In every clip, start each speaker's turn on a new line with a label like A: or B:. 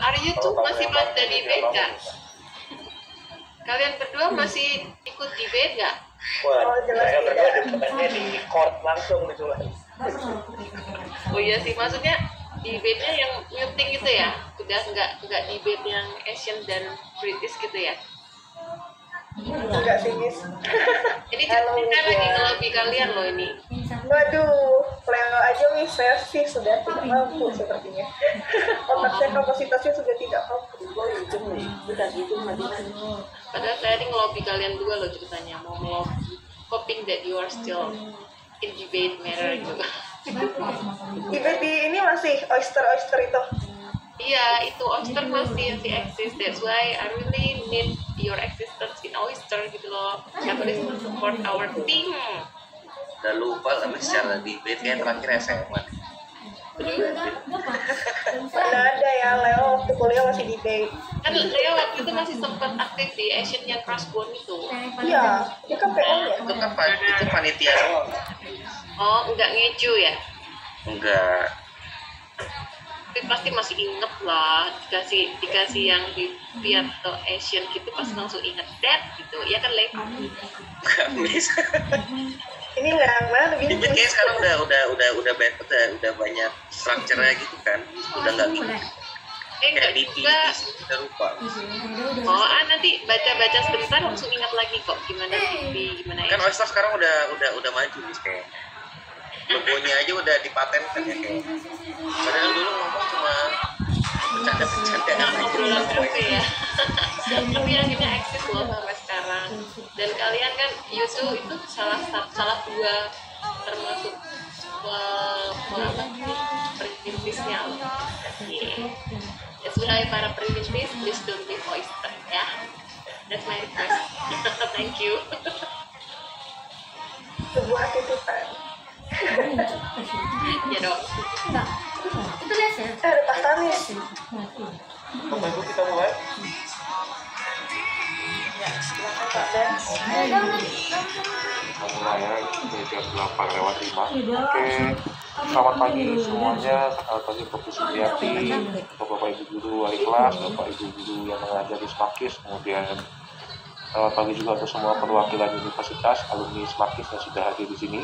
A: Are you
B: Kalau
A: tuh
B: kamu
A: masih
B: yang
A: pada
B: bangun,
A: di
B: dia
A: bed
B: bangun
A: nggak?
B: juga.
A: Kalian berdua masih ikut di bed nggak?
B: Wah,
C: Oh, jelas
B: saya berdua
C: tidak.
B: depannya di court langsung disulap.
A: Oh iya sih, maksudnya di bednya yang muting gitu ya, udah nggak di bed yang Asian dan British gitu ya.
C: Enggak sih, Miss.
A: Ini
C: Halo,
A: ceritanya saya lagi
C: ya.
A: ngelobi kalian loh ini.
C: Waduh, Leo aja Miss, saya sih sudah tidak mampu sepertinya. Otak saya kapasitasnya sudah tidak mampu.
A: Padahal saya ini ngelobi kalian juga loh ceritanya, mau ngelobi, hoping that you are still in debate matter gitu.
C: Di ini masih oyster itu.
A: Iya, itu Oyster masih exist. That's why I really need your existence in Oyster gitu loh. At least to support our team.
B: Udah lupa tapi secara di bed kayak terakhir SMA.
C: Mana ada ya, Leo waktu kuliah masih di bait.
A: Kan Leo waktu itu masih sempat aktif di Asian yang Crossbone itu.
C: Iya, dia kan PO ya.
B: Itu kan itu panitia doang.
A: Oh, enggak ngeju ya?
B: Enggak.
A: Tapi pasti masih inget lah, dikasih yang di Piatto Asian gitu pasti langsung inget that gitu. Ya kan Leo?
B: Enggak bisa.
C: Ini nggak mana
B: Di bed kayak sekarang udah banyak strukturnya gitu kan. Udah enggak gitu.
A: Enggak
B: Kayak di
A: juga.
B: udah lupa.
A: Oh, nanti baca-baca sebentar langsung ingat lagi kok gimana TV, gimana
B: Kan
A: ya.
B: Oyster sekarang udah maju nih kayak. Logonya aja udah dipatenkan ya kayak. Padahal dulu ngomong cuma bercanda-bercanda
A: Obrolan
B: aja.
A: kafe ya. Tapi akhirnya eksis loh sampai sekarang. Dan kalian kan YouTube itu salah dua termasuk perintisnya loh. That's why para perintis please don't be oyster ya. That's my request. Thank you.
C: sebuah titipan.
A: Ya dong.
D: Itu les ya?
C: Ada Pak Tamis.
B: Bapak Ibu kita mulai.
C: Silakan Pak Dan.
E: Kita mulai ya, ini jam 8:05. Oke, selamat pagi semuanya. Selamat pagi Bapak Supriyati, Bapak Ibu guru wali kelas, Bapak Ibu guru yang mengajar di Smakis, kemudian selamat pagi juga untuk semua perwakilan universitas, alumni Smakis yang sudah hadir di sini.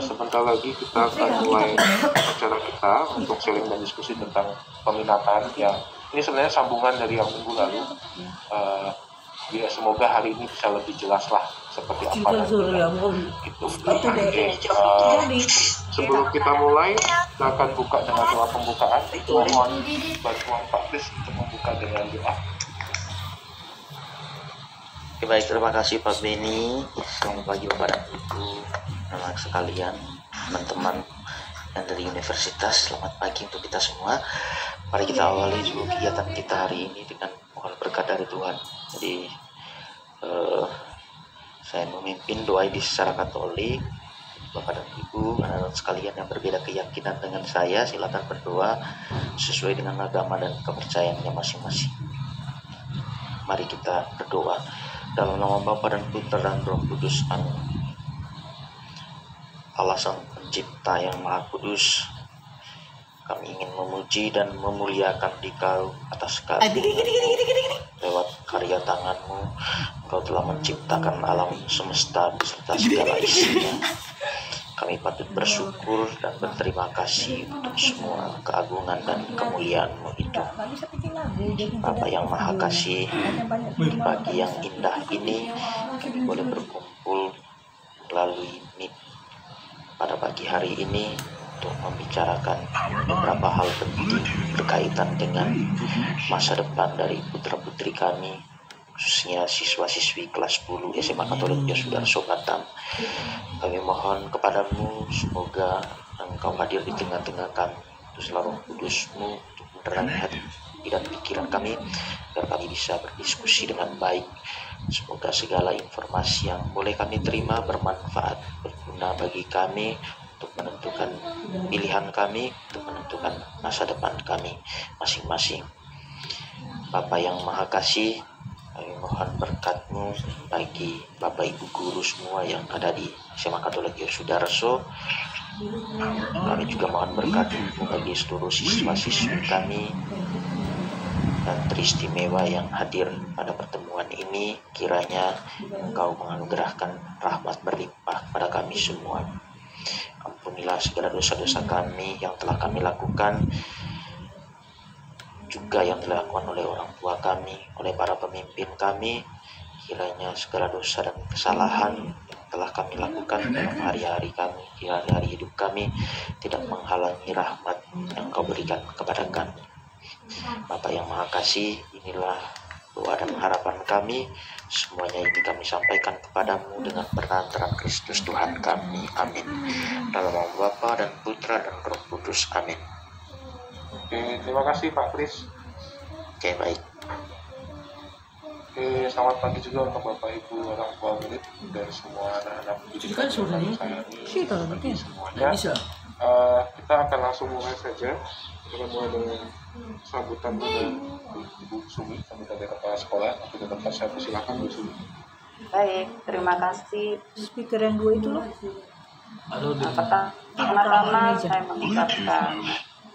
E: Sebentar lagi kita akan mulai acara kita untuk sharing dan diskusi tentang peminatan. Ya, ini sebenarnya sambungan dari yang minggu lalu. Ya, semoga hari ini bisa lebih jelas lah seperti apa nanti gitu. Sebelum kita mulai, kita akan buka dengan doa pembukaan. Mohon bantuan Pak Kris untuk membuka dengan doa.
F: Oke, baik, terima kasih Pak Beni. Selamat pagi Bapak dan Ibu, anak sekalian, teman-teman yang dari universitas. Selamat pagi untuk kita semua. Mari kita awali dulu kegiatan kita hari ini dengan mohon berkat dari Tuhan. Jadi saya memimpin doa ini secara Katolik. Bapak dan Ibu, anak-anak sekalian yang berbeda keyakinan dengan saya, silakan berdoa sesuai dengan agama dan kepercayaannya masing-masing. Mari kita berdoa. Dalam nama Bapa dan Putra dan Roh Kudus, amin. Allah Sang Pencipta yang Maha Kudus, kami ingin memuji dan memuliakan Dikau atas karunia lewat karya tangan-Mu. Engkau telah menciptakan alam semesta beserta segala isinya. Kami patut bersyukur dan berterima kasih untuk semua keagungan dan kemuliaan-Mu itu. Bapa yang Maha Kasih, di pagi yang indah ini kami boleh berkumpul melalui Meet pada pagi hari ini untuk membicarakan beberapa hal penting berkaitan dengan masa depan dari putra-putri kami, khususnya siswa-siswi kelas 10 SMA Katolik Yosudarso Batam. Kami mohon kepadamu semoga Engkau hadir di tengah-tengah kami, teruslah Roh Kudus-Mu untuk menerangi hati dan pikiran kami agar kami bisa berdiskusi dengan baik. Semoga segala informasi yang boleh kami terima bermanfaat, berguna bagi kami untuk menentukan pilihan kami, untuk menentukan masa depan kami masing-masing. Bapa yang Maha Kasih, kami mohon berkat-Mu bagi Bapak Ibu guru semua yang ada di SMA Katolik Yosudarso. Kami juga mohon berkat-Mu bagi seluruh siswa-siswi kami dan teristimewa yang hadir pada pertemuan ini, kiranya Engkau menganugerahkan rahmat berlimpah pada kami semua. Ampunilah segala dosa-dosa kami yang telah kami lakukan, juga yang dilakukan oleh orang tua kami, oleh para pemimpin kami. Kiranya segala dosa dan kesalahan yang telah kami lakukan dalam hari-hari kami, di hari-hari hidup kami, tidak menghalangi rahmat yang Kau berikan kepada kami. Bapa yang Maha Kasih, inilah doa dan harapan kami. Semuanya ini kami sampaikan kepadamu dengan perantaraan Kristus Tuhan kami. Amin. Dalam nama Bapa dan Putra dan Roh Kudus. Amin.
E: Oke, terima kasih Pak Kris.
F: Oke, baik.
E: Oke, selamat pagi juga untuk Bapak Ibu orang tua murid dan semua anak-anak didik
D: Kan suaranya.
E: sayangi bagi semuanya.
D: Bisa.
E: Kita akan langsung mulai saja. Kita mulai dengan sambutan pada Ibu Sumi, sambutan dari kepala sekolah. Untuk tempat saya persilakan Bu Sumi.
G: Baik, terima kasih.
D: Speaker yang 2 itu loh.
G: Pertama-tama saya mengucapkan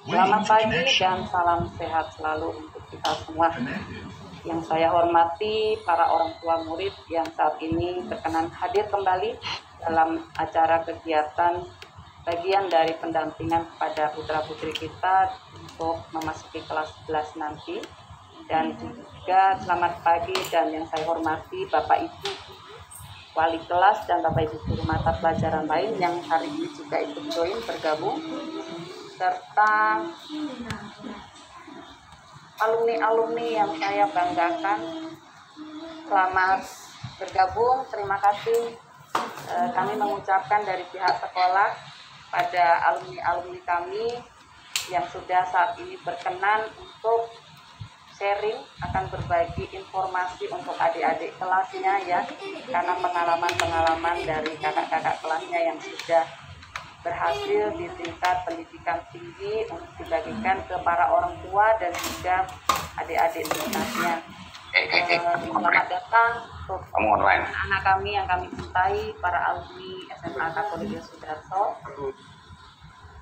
G: selamat pagi dan salam sehat selalu untuk kita semua. Yang saya hormati para orang tua murid yang saat ini berkenan hadir kembali dalam acara kegiatan bagian dari pendampingan kepada putra-putri kita untuk memasuki kelas 11 nanti. Dan juga selamat pagi dan yang saya hormati Bapak Ibu wali kelas dan Bapak Ibu guru mata pelajaran lain yang hari ini juga ikut join bergabung, serta alumni-alumni yang saya banggakan. Selamat bergabung, terima kasih. Kami mengucapkan dari pihak sekolah pada alumni-alumni kami yang sudah saat ini berkenan untuk sharing, akan berbagi informasi untuk adik-adik kelasnya ya, karena pengalaman-pengalaman dari kakak-kakak kelasnya yang sudah berhasil di tingkat pendidikan tinggi untuk dibagikan ke para orang tua dan juga adik-adik kelasnya. Selamat datang untuk anak-anak kami yang kami cintai, para alumni SMA Katolik Yosudarso,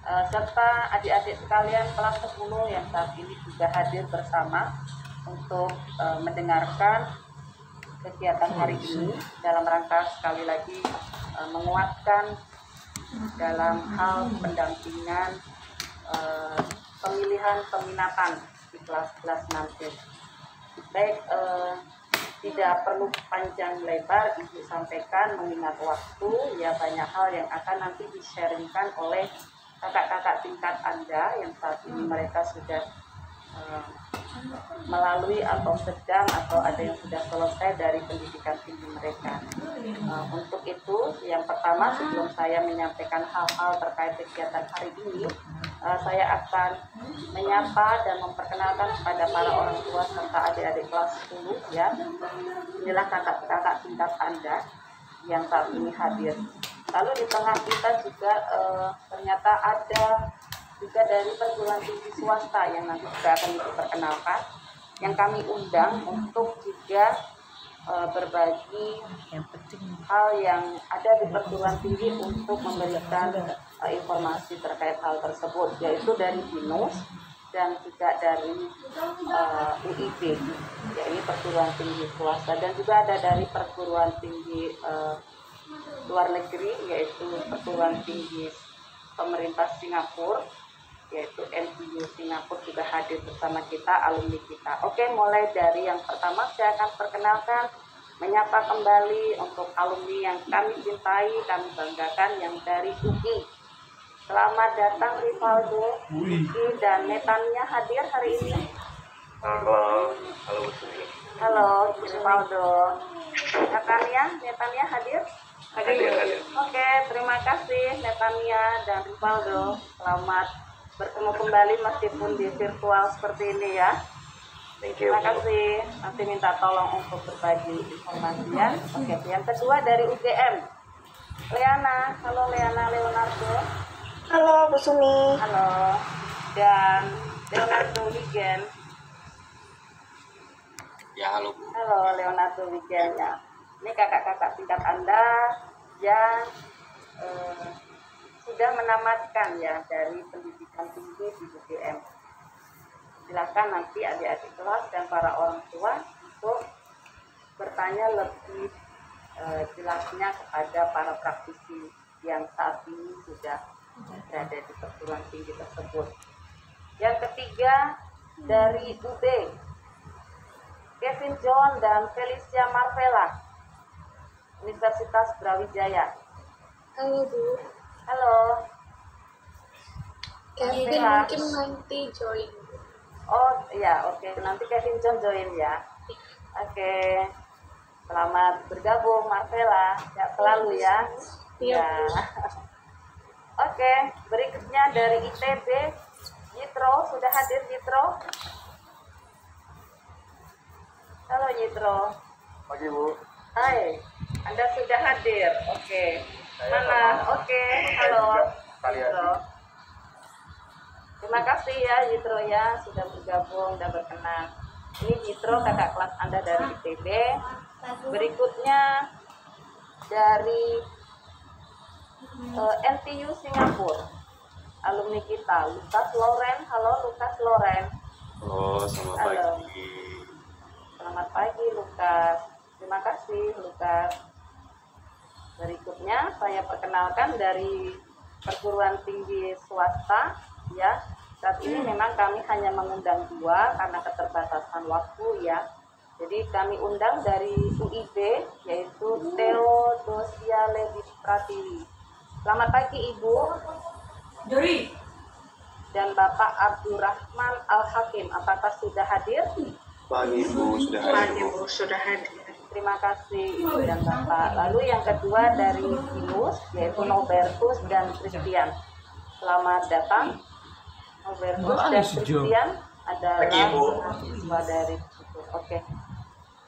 G: serta adik-adik sekalian kelas 10 yang saat ini juga hadir bersama untuk mendengarkan kegiatan hari ini dalam rangka sekali lagi menguatkan dalam hal pendampingan pemilihan peminatan di kelas-kelas nanti. Baik, tidak perlu panjang lebar Ibu sampaikan mengingat waktu, ya banyak hal yang akan nanti di-sharingkan oleh kakak-kakak tingkat Anda yang saat ini mereka sudah melalui atau sedang atau ada yang sudah selesai dari pendidikan tinggi mereka. Untuk itu, yang pertama sebelum saya menyampaikan hal-hal terkait kegiatan hari ini, saya akan menyapa dan memperkenalkan kepada para orang tua serta adik-adik kelas 10 ya. Inilah kakak-kakak tingkat Anda yang saat ini hadir. Lalu di tengah kita juga ternyata ada juga dari perguruan tinggi swasta yang nanti juga akan diperkenalkan, yang kami undang untuk juga berbagi hal yang ada di perguruan tinggi untuk memberikan informasi terkait hal tersebut, yaitu dari BINUS dan juga dari UIB, yaitu perguruan tinggi swasta, dan juga ada dari perguruan tinggi luar negeri, yaitu perguruan tinggi pemerintah Singapura, yaitu NTU Singapura juga hadir bersama kita, alumni kita. Oke, mulai dari yang pertama saya akan perkenalkan, menyapa kembali untuk alumni yang kami cintai, kami banggakan yang dari UI. Selamat datang Rivaldo, Uki dan Netania hadir hari ini. Halo Rivaldo. Netania hadir? Hadir. Oke, terima kasih Netania dan Rivaldo. Selamat bertemu kembali meskipun di virtual seperti ini ya. Terima kasih. Nanti minta tolong untuk berbagi informasinya. Oke, yang kedua dari UGM. Leana, halo Leana Leonardo.
C: Halo Bu Sumi.
G: Halo. Dan Leonardo Wigen.
B: Ya, halo Bu.
G: Halo Leonardo Wigen ya. Ini kakak-kakak tingkat Anda yang sudah menamatkan ya dari pendidikan tinggi di UGM. silakan nanti adik-adik kelas dan para orang tua untuk bertanya lebih jelasnya kepada para praktisi yang saat ini sudah berada di perguruan tinggi tersebut. Yang ketiga dari UB, Kevin John dan Felicia Marvela, Universitas Brawijaya.
C: Halo Bu,
G: Halo.
C: Kevin
G: Sehat.
C: mungkin nanti join.
G: Oh iya, oke. Nanti Kevin John join ya. Oke. Selamat bergabung Marvela. Sehat selalu ya.
C: Iya, Bu.
G: Oke, berikutnya dari ITB, Yitro, sudah hadir Yitro? Halo Yitro.
E: Pagi Bu.
G: Hai, Anda sudah hadir. Oke. Mana? Oke, halo Yitro. Terima kasih ya Yitro ya sudah bergabung dan berkenan. Ini Yitro kakak kelas Anda dari ITB. Berikutnya dari NTU Singapura, alumni kita Lukas Loren. Halo Lukas Loren.
B: Halo, selamat
G: Halo.
B: pagi.
G: Selamat pagi Lukas. Terima kasih Lukas. Berikutnya saya perkenalkan dari perguruan tinggi swasta ya. Saat ini memang kami hanya mengundang 2 karena keterbatasan waktu ya. Jadi kami undang dari UIB yaitu Theodosia Levi Pratiwi. Selamat pagi Ibu.
D: Jori.
G: Dan Bapak Abdurrahman Al-Hakim. Apakah sudah hadir?
E: Pagi Bu, sudah hadir Bu.
G: Terima kasih Ibu dan Bapak. Lalu yang kedua dari Sinus yaitu Nobertus dan Christian. Selamat datang Nobertus dan Christian adalah mahasiswa dari situ. Oke.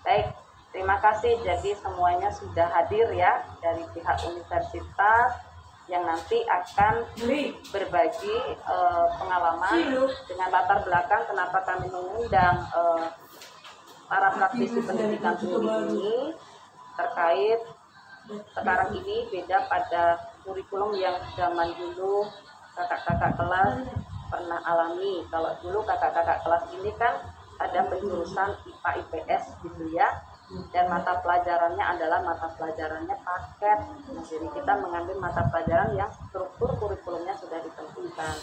G: Baik, terima kasih. Jadi semuanya sudah hadir ya dari pihak universitas yang nanti akan berbagi pengalaman dengan latar belakang kenapa kami mengundang para praktisi pendidikan tinggi ini terkait sekarang ini beda pada kurikulum yang zaman dulu kakak-kakak kelas pernah alami. Kalau dulu kakak-kakak kelas ini kan ada penjurusan IPA IPS gitu ya, dan mata pelajarannya adalah mata pelajarannya paket. Nah, jadi kita mengambil mata pelajaran yang struktur kurikulumnya sudah ditentukan.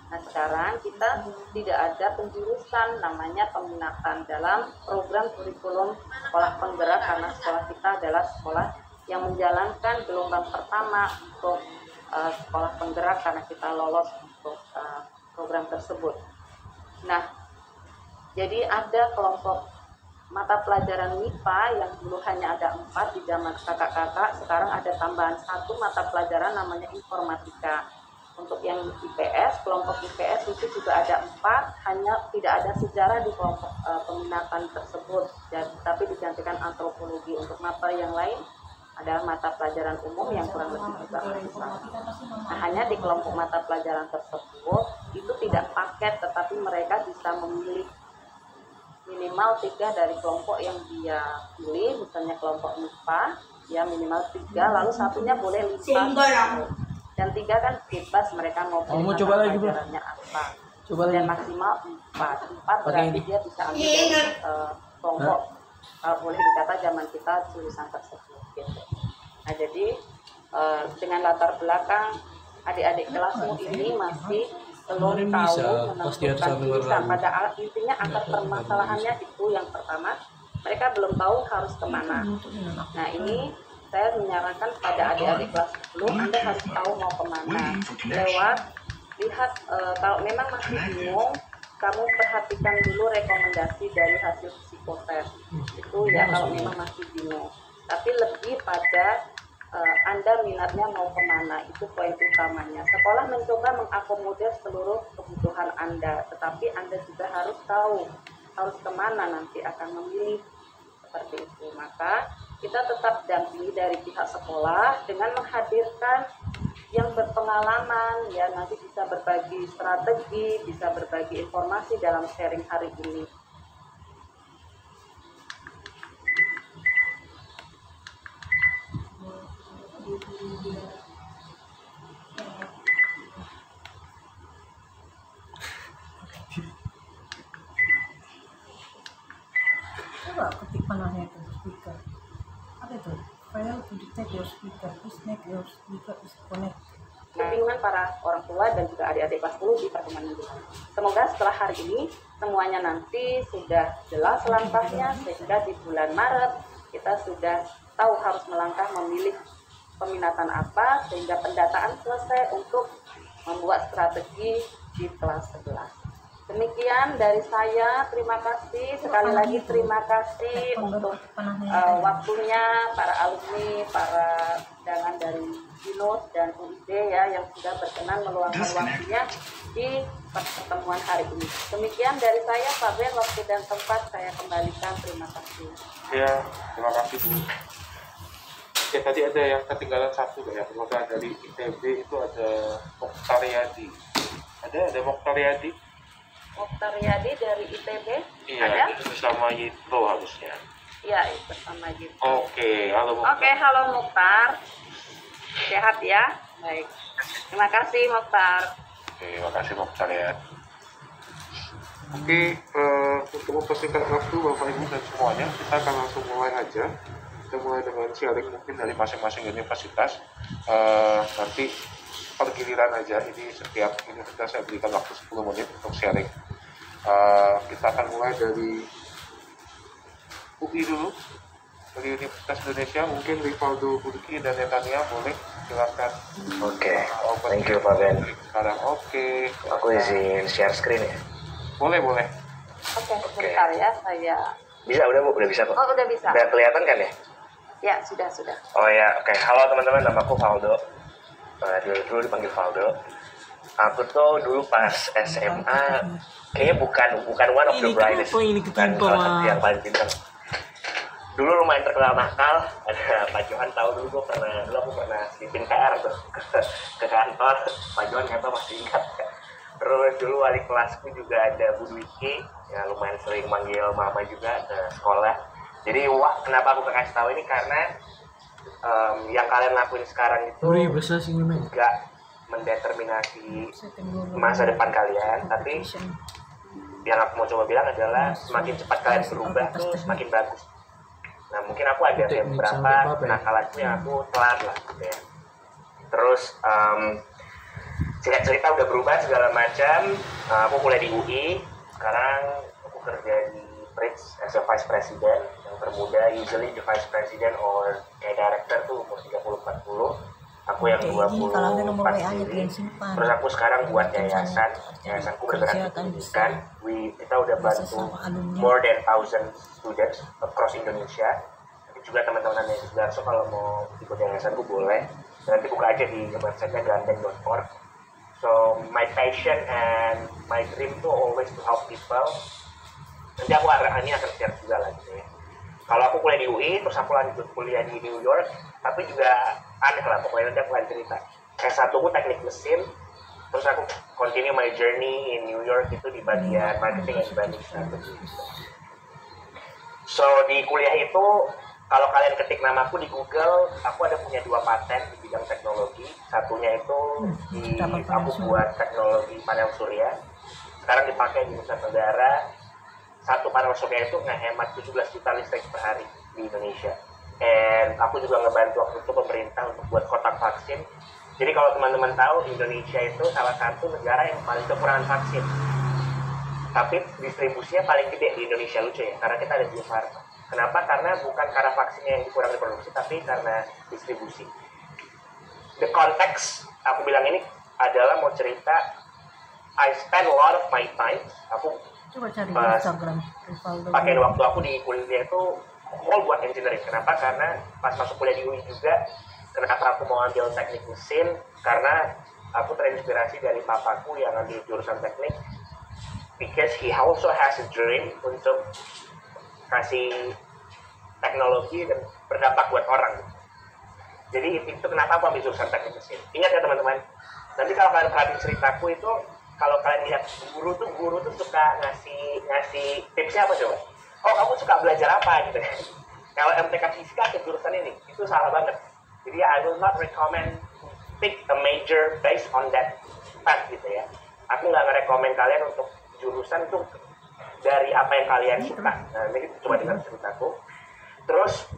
G: Nah sekarang kita tidak ada penjurusan namanya peminatan dalam program kurikulum sekolah penggerak karena sekolah kita adalah sekolah yang menjalankan gelombang pertama untuk sekolah penggerak karena kita lolos untuk program tersebut. Nah jadi ada kelompok mata pelajaran MIPA yang dulu hanya ada 4 di zaman kakak-kakak, sekarang ada tambahan 1 mata pelajaran namanya informatika. Untuk yang IPS, kelompok IPS itu juga ada 4, hanya tidak ada sejarah di kelompok peminatan tersebut, tapi digantikan antropologi. Untuk mata yang lain adalah mata pelajaran umum yang kurang lebih juga sama. Nah, hanya di kelompok mata pelajaran tersebut itu tidak paket, tetapi mereka bisa memilih minimal 3 dari kelompok yang dia pilih, misalnya kelompok MIPA, ya minimal 3, lalu satunya boleh lipat. Dan 3 kan bebas mereka mau pilih mata pelajarannya apa. Dan maksimal 4 berarti dia bisa ambil dari kelompok boleh dikata zaman kita jurusan tersebut gitu. Nah jadi dengan latar belakang adik-adik kelasmu ini masih belum tahu menentukan jurusan. Pada intinya akar permasalahannya itu yang pertama, mereka belum tahu harus kemana. Nah ini saya menyarankan pada adik-adik kelas 10, Anda harus tahu mau kemana. Lewat lihat kalau memang masih bingung, kamu perhatikan dulu rekomendasi dari hasil psikotes itu ya kalau memang masih bingung. Tapi lebih pada Anda minatnya mau kemana, itu poin utamanya. Sekolah mencoba mengakomodir seluruh kebutuhan Anda, tetapi Anda juga harus tahu harus kemana nanti akan memilih seperti itu. Maka kita tetap dampingi dari pihak sekolah dengan menghadirkan yang berpengalaman, ya nanti bisa berbagi strategi, bisa berbagi informasi dalam sharing hari ini.
D: Coba ketik panahnya itu speaker. Ada tuh. Fail to detect your speaker. Please make your speaker is connect.
G: Kebingungan para orang tua dan juga adik-adik kelas 10 di pertemuan minggu. Semoga setelah hari ini semuanya nanti sudah jelas langkahnya sehingga di bulan Maret kita sudah tahu harus melangkah memilih peminatan apa sehingga pendataan selesai untuk membuat strategi di kelas 11. Demikian dari saya, terima kasih sekali lagi, terima kasih untuk waktunya para alumni, para undangan dari Binus dan UID ya yang sudah berkenan meluangkan waktunya di pertemuan hari ini. Demikian dari saya, Pak Ben, waktu dan tempat saya kembalikan, terima kasih.
E: Ya, terima kasih Bu. Ya tadi ada yang ketinggalan satu ya, semoga dari ITB itu ada Mokhtar Yadi. Ada Mokhtar Yadi?
G: Mokhtar Yadi dari ITB,
E: iya,
G: ada?
E: Itu bersama Yitro harusnya.
G: Iya, bersama Yitro.
E: Oke, halo Mokhtar.
G: Oke, halo Mokhtar. Sehat ya? Baik. Terima kasih Mokhtar.
E: Oke, terima kasih Mokhtar ya. Oke, untuk mempersingkat waktu Bapak Ibu dan semuanya, kita akan langsung mulai aja. Kita mulai dengan sharing mungkin dari masing-masing universitas. Nanti pergiliran aja, ini setiap universitas saya berikan waktu 10 menit untuk sharing. Kita akan mulai dari UI dulu, dari Universitas Indonesia, mungkin Rivaldo Burki dan Netania boleh silakan.
H: Oke, thank you Pak Ben.
E: Sekarang oke.
H: Aku izin share screen ya.
E: Boleh.
G: Oke, sebentar ya, saya.
H: Bisa, udah bisa kok.
G: Oh, udah bisa.
H: Udah kelihatan kan ya?
G: Ya, sudah.
H: Oh ya, oke. Halo teman-teman, namaku Valdo. Dulu dipanggil Valdo. Aku tuh dulu pas SMA kayaknya bukan one of the brightest, bukan salah satu yang paling pintar. Dulu lumayan terkenal nakal. Ada Pak Johan tahu dulu aku pernah selipin PR tuh ke kantor. Pak Johan nggak tahu masih ingat. Terus dulu wali kelasku juga ada Bu Dwiki, ya lumayan sering manggil mama juga ke sekolah. Jadi kenapa aku kasih tahu ini karena yang kalian lakuin sekarang itu nggak mendeterminasi masa depan kalian, tapi yang aku mau coba bilang adalah semakin cepat kalian berubah tuh semakin bagus. Nah mungkin aku ada beberapa kenakalanku yang aku telat lah gitu ya. Terus cerita udah berubah segala macam. Aku kuliah di UI, sekarang aku kerja di Prince as a Vice President, yang termuda. Usually the Vice President or kayak Director tuh umur 30-40. Aku yang 24 ini. Terus aku sekarang buat yayasanku bergerak di pendidikan. Kita udah bantu more than 1,000 students across Indonesia. Tapi juga teman-teman yang sudah kalau mau ikut yayasanku boleh. Nanti buka aja di websitenya gandeng.org. So my passion and my dream tuh always to help people. Nanti aku ini akan share juga lah gitu ya. Kalau aku kuliah di UI, terus aku lanjut kuliah di New York, tapi juga aneh lah pokoknya nanti aku akan cerita. S1 aku teknik mesin, terus aku continue my journey in New York itu di bagian marketing and branding strategy. So di kuliah itu, kalau kalian ketik namaku di Google, aku ada punya 2 paten di bidang teknologi. Satunya itu aku buat teknologi panel surya. Sekarang dipakai di Nusa Tenggara. Satu panel surya itu ngehemat 17 juta listrik per hari di Indonesia. Dan aku juga ngebantu waktu itu pemerintah untuk buat kotak vaksin. Jadi kalau teman-teman tahu, Indonesia itu salah satu negara yang paling kekurangan vaksin. Tapi distribusinya paling gede di Indonesia, lucu ya, karena kita ada Bio Farma. Kenapa? Karena bukan karena vaksinnya yang kurang diproduksi, tapi karena distribusi. The context, aku bilang ini adalah mau cerita, I spend a lot of my time, aku
D: Coba cari Instagram Rivaldo.
H: Pakai waktu aku di kuliah itu all buat engineering. Kenapa? Karena pas masuk kuliah di UI juga, kenapa aku mau ambil teknik mesin? Karena aku terinspirasi dari papaku yang ambil jurusan teknik. Because he also has a dream untuk kasih teknologi dan berdampak buat orang. Jadi itu kenapa aku ambil jurusan teknik mesin. Ingat ya teman-teman, nanti kalau kalian perhatiin ceritaku itu, kalau kalian lihat guru tuh suka ngasih tipsnya apa coba? Oh kamu suka belajar apa gitu. Kalau MTK Fisika ke jurusan ini, itu salah banget. Jadi I will not recommend pick a major based on that path gitu ya. Aku nggak ngerekomen kalian untuk jurusan tuh dari apa yang kalian suka. Nah, ini coba dengar ceritaku. Terus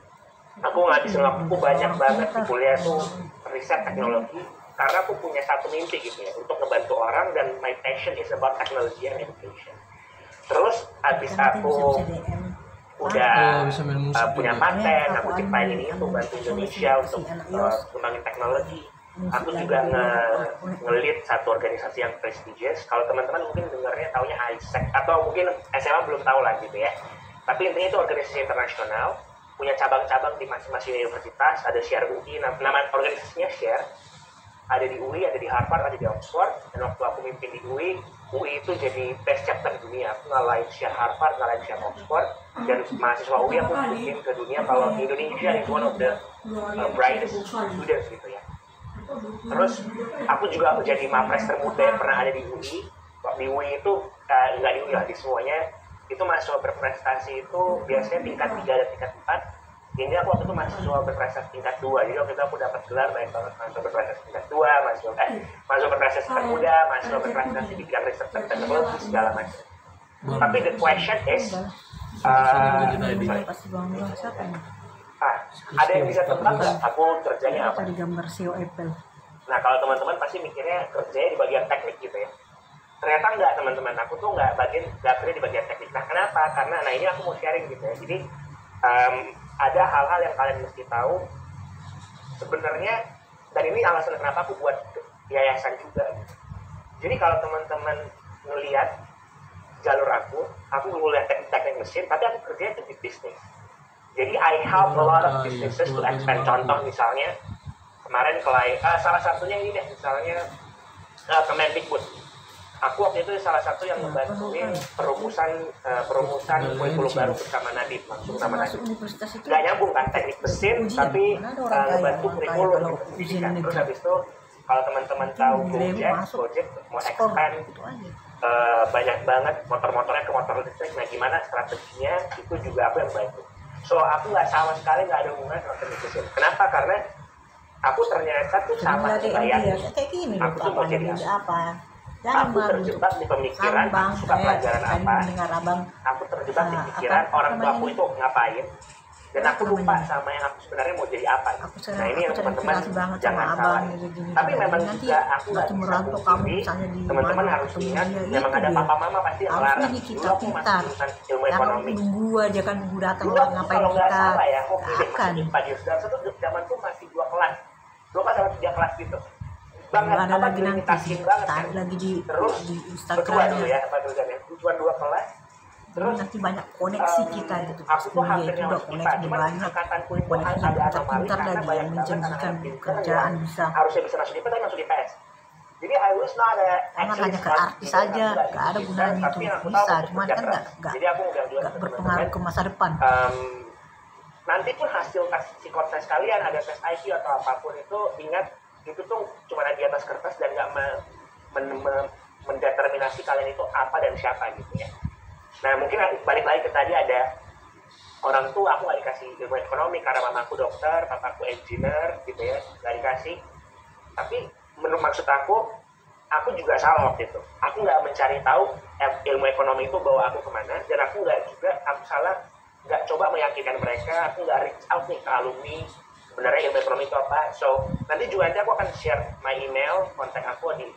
H: aku ngabisin waktuku banyak banget di kuliah tuh riset teknologi, karena aku punya satu mimpi gitu ya, untuk ngebantu orang, dan my passion is about technology and education. Terus habis aku udah punya paten, aku ciptain ini untuk bantu Indonesia untuk kembangin teknologi. Aku juga nge-lead satu organisasi yang prestigious. Kalau teman-teman mungkin dengarnya taunya ISEC, atau mungkin SMA belum tahu lah gitu ya. Tapi intinya itu organisasi internasional, punya cabang-cabang di masing-masing universitas. Ada Share UI, nama organisasinya Share. Ada di UI, ada di Harvard, ada di Oxford. Dan waktu aku mimpin di UI itu jadi best chapter dunia. Aku ngalahin Share Harvard, ngalahin Share Oxford. Dan mahasiswa UI aku bikin ke dunia kalau Indonesia is one of the brightest students gitu ya. Terus aku juga menjadi mapres termuda yang pernah ada di UI. Di UI itu nggak di UI lah, di semuanya itu mahasiswa berprestasi itu biasanya tingkat 3 dan tingkat 4. Ini aku waktu itu mahasiswa berprestasi tingkat 2. Jadi waktu itu aku dapat gelar baik banget mahasiswa berprestasi tingkat 2, mahasiswa berprestasi termuda, mahasiswa berprestasi di bidang riset dan teknologi segala macam. Tapi the question is ada yang bisa tebak nggak aku kerjanya apa?
D: Di gambar CEO Apple.
H: Nah, kalau teman-teman pasti mikirnya kerjanya di bagian teknik gitu ya. Ternyata enggak, teman-teman. Aku tuh nggak kerja di bagian teknik. Nah, kenapa? Karena ini aku mau sharing gitu ya. Jadi ada hal-hal yang kalian mesti tahu sebenarnya, dan ini alasan kenapa aku buat yayasan juga gitu. Jadi kalau teman-teman ngelihat jalur aku ngelihat teknik mesin, tapi aku kerjanya di bisnis. Jadi I help a lot of businesses to expand. Contoh misalnya kemarin salah satunya ini deh, misalnya Kemendikbud. Aku waktu itu salah satu yang membantuin perumusan kurikulum baru bersama Nadiem, langsung sama Nadiem. Gak nyambung kan teknik mesin, tapi membantu kurikulum pendidikan. Terus habis itu kalau teman-teman tahu Gojek mau expand banyak banget motor-motornya ke motor listrik. Nah, gimana strateginya itu juga aku yang bantu. So, aku nggak sama sekali nggak ada hubungan sama teknik mesin. Kenapa? Karena aku ternyata tuh sama kayak aku tuh mau jadi apa? Aku terjebak di pemikiran, aku suka pelajaran apa? Aku terjebak di pikiran orang tua aku itu ngapain? Dan aku lupa sama yang aku sebenarnya mau jadi apa. Nah, ini yang teman-teman jangan salah. Tapi memang juga aku nggak bisa pungkiri, teman-teman harus ingat, memang ada papa mama pasti yang melarang. Dulu aku masuk jurusan ilmu ekonomi.
D: Nunggu aja kan datang
H: dulu aku
D: ngapain
H: kalau nggak
D: kita
H: salah ya, hoki deh masuk IPA di Sudarso tuh zaman tuh masih 2 kelas. 2 kelas sama 3 kelas gitu. Banget,
D: ada lagi nanti
H: banget kan.
D: lagi di
H: Terus
D: Instagram
H: dulu ya, apa tulisannya? Cuma 2 kelas. Terus
D: nanti banyak koneksi kita gitu.
H: Aku tuh hampir
D: Kuliah juga koneksi banyak.
H: angkatanku itu
D: Koneksi
H: ada anomali
D: pintar
H: karena
D: lagi
H: banyak
D: yang
H: banget
D: menjanjikan
H: anak-anak pintar
D: pekerjaan
H: yang
D: bisa.
H: harusnya bisa masuk IPA tapi masuk IPS. Jadi I was not a
D: Karena hanya ke artis saja, gak ada gunanya itu bisa, cuman kan
H: jadi aku
D: gak berpengaruh ke masa depan.
H: Nanti pun hasil psikotes kalian ada tes IQ atau apapun itu, ingat itu tuh cuma ada di atas kertas dan nggak mendeterminasi kalian itu apa dan siapa gitu ya. Nah, mungkin balik lagi ke tadi, ada orang tua aku nggak dikasih ilmu ekonomi karena mamaku dokter, papaku engineer gitu ya, nggak dikasih. Tapi menurut maksud aku juga salah waktu itu. Aku nggak mencari tahu ilmu ekonomi itu bawa aku kemana, dan aku salah nggak coba meyakinkan mereka. Aku nggak reach out nih ke alumni sebenarnya ilmu ekonomi itu apa. So nanti aku akan share my email, kontak aku di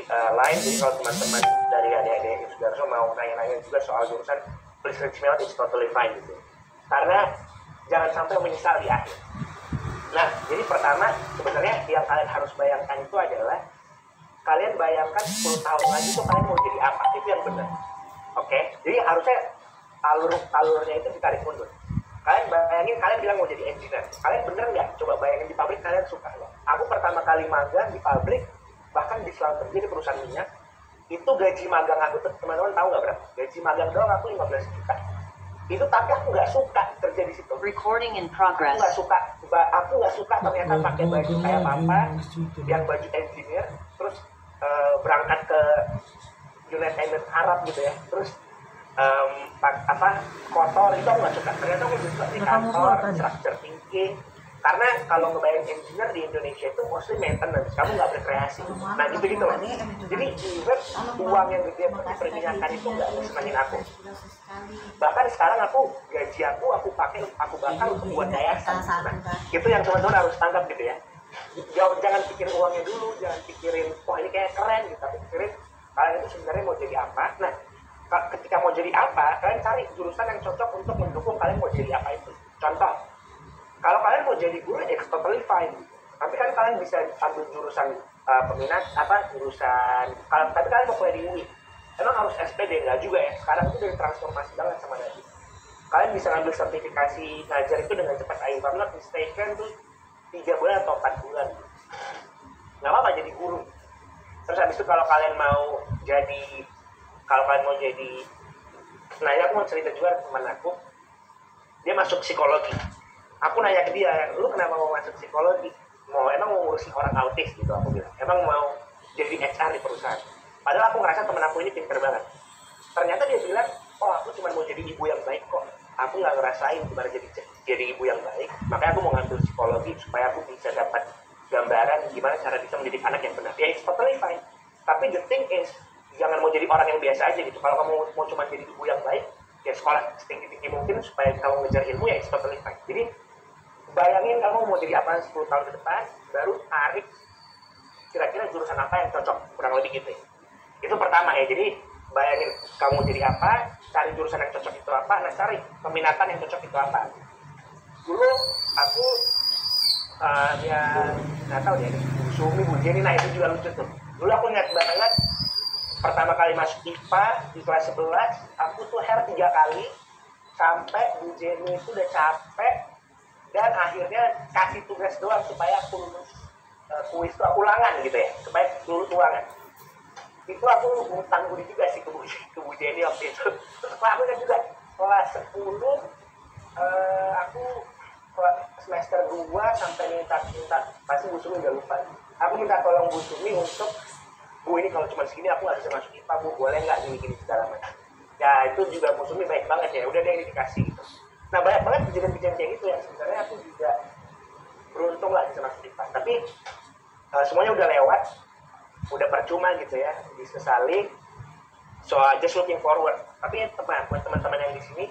H: line. Jadi kalau teman-teman dari adik-adik Sudarso mau nanya-nanya juga soal jurusan, please reach me out, it's totally fine gitu. Karena jangan sampai menyesal di akhir. Nah, jadi pertama sebenarnya yang kalian harus bayangkan itu adalah kalian bayangkan 10 tahun lagi tuh kalian mau jadi apa, itu yang benar. Oke? Jadi harusnya alurnya itu ditarik mundur. Kalian bayangin, kalian bilang mau jadi engineer. Kalian bener nggak? Coba bayangin di pabrik kalian suka nggak? Aku pertama kali magang di pabrik, bahkan di selama kerja di perusahaan minyak, itu gaji magang aku, teman-teman tahu nggak berapa? Gaji magang doang aku 15 juta. Itu tapi aku nggak suka kerja di situ.
I: Recording in progress.
H: Aku nggak suka ternyata pakai baju kayak papa, yang baju engineer, terus berangkat ke United Emirates Arab gitu ya, terus kotor, itu aku nggak suka. Ternyata aku suka di kantor, structure thinking, Karena kalau ngebayang engineer di Indonesia itu mostly maintenance, kamu nggak berkreasi. Nah gitu loh. Jadi even uang yang gede dipergunakan itu nggak semakin aku. Bahkan sekarang gaji aku pakai, aku bakar untuk buat yayasan. Nah, itu yang teman-teman harus tangkap gitu ya. Jangan pikirin uangnya dulu, jangan pikirin wah ini kayak keren gitu, tapi pikirin kalian itu sebenarnya mau jadi apa. Nah ketika mau jadi apa, kalian cari jurusan yang cocok untuk mendukung kalian mau jadi apa itu. Contoh, kalau kalian mau jadi guru, it's totally fine. Tapi kan kalian bisa ambil jurusan tapi kalian mau kuliah di UI. Emang harus SPD? Enggak juga ya. Sekarang itu dari transformasi banget sama Nabi. Kalian bisa ngambil sertifikasi ngajar itu dengan cepat. If I'm not mistaken tuh 3 bulan atau 4 bulan. Nggak apa-apa jadi guru. Terus habis itu kalau kalian mau jadi, nah ya aku mau cerita juga teman aku, dia masuk psikologi. Aku nanya ke dia, lu kenapa mau masuk psikologi? Emang mau ngurusin orang autis gitu, aku bilang. Emang mau jadi HR di perusahaan. Padahal aku ngerasa temen aku ini pinter banget. Ternyata dia bilang, oh aku cuma mau jadi ibu yang baik kok. Aku nggak ngerasain gimana jadi ibu yang baik. Makanya aku mau ngambil psikologi supaya aku bisa dapat gambaran gimana cara bisa mendidik anak yang benar. Ya it's totally fine. Tapi the thing is, jangan mau jadi orang yang biasa aja gitu. Kalau kamu mau cuma jadi ibu yang baik, ya sekolah setinggi-tinggi mungkin supaya kamu ngejar ilmu, ya it's totally fine. Jadi bayangin kamu mau jadi apa 10 tahun ke depan, baru tarik kira-kira jurusan apa yang cocok, kurang lebih gitu ya. Itu pertama ya, jadi bayangin kamu jadi apa, cari jurusan yang cocok itu apa, nah cari peminatan yang cocok itu apa. Dulu aku nggak tahu deh, Bu Sumi, Bu Jenny, nah itu juga lucu tuh. Dulu aku ingat banget, pertama kali masuk IPA di kelas 11, aku tuh hair 3 kali, sampai Bu Jenny itu udah capek, dan akhirnya kasih tugas doang supaya aku lulus kuis itu ulangan gitu ya, supaya lulus ulangan. Itu aku ngutang budi juga sih ke Bu Jenny waktu itu. Terus aku kan juga kelas 10 aku semester 2 sampai minta pasti Bu Sumi udah lupa. Aku minta tolong Bu Sumi untuk, Bu ini kalau cuma segini aku nggak bisa masuk IPA, Bu boleh nggak gini-gini segala macam. Ya itu juga Bu Sumi baik banget ya, udah deh ini dikasih gitu. Nah banyak banget kejadian-kejadian kayak gitu ya, sebenarnya aku juga beruntung lah bisa masuk IPA. Tapi semuanya udah lewat, udah percuma gitu ya, disesali. So just looking forward. Tapi buat teman-teman yang di sini,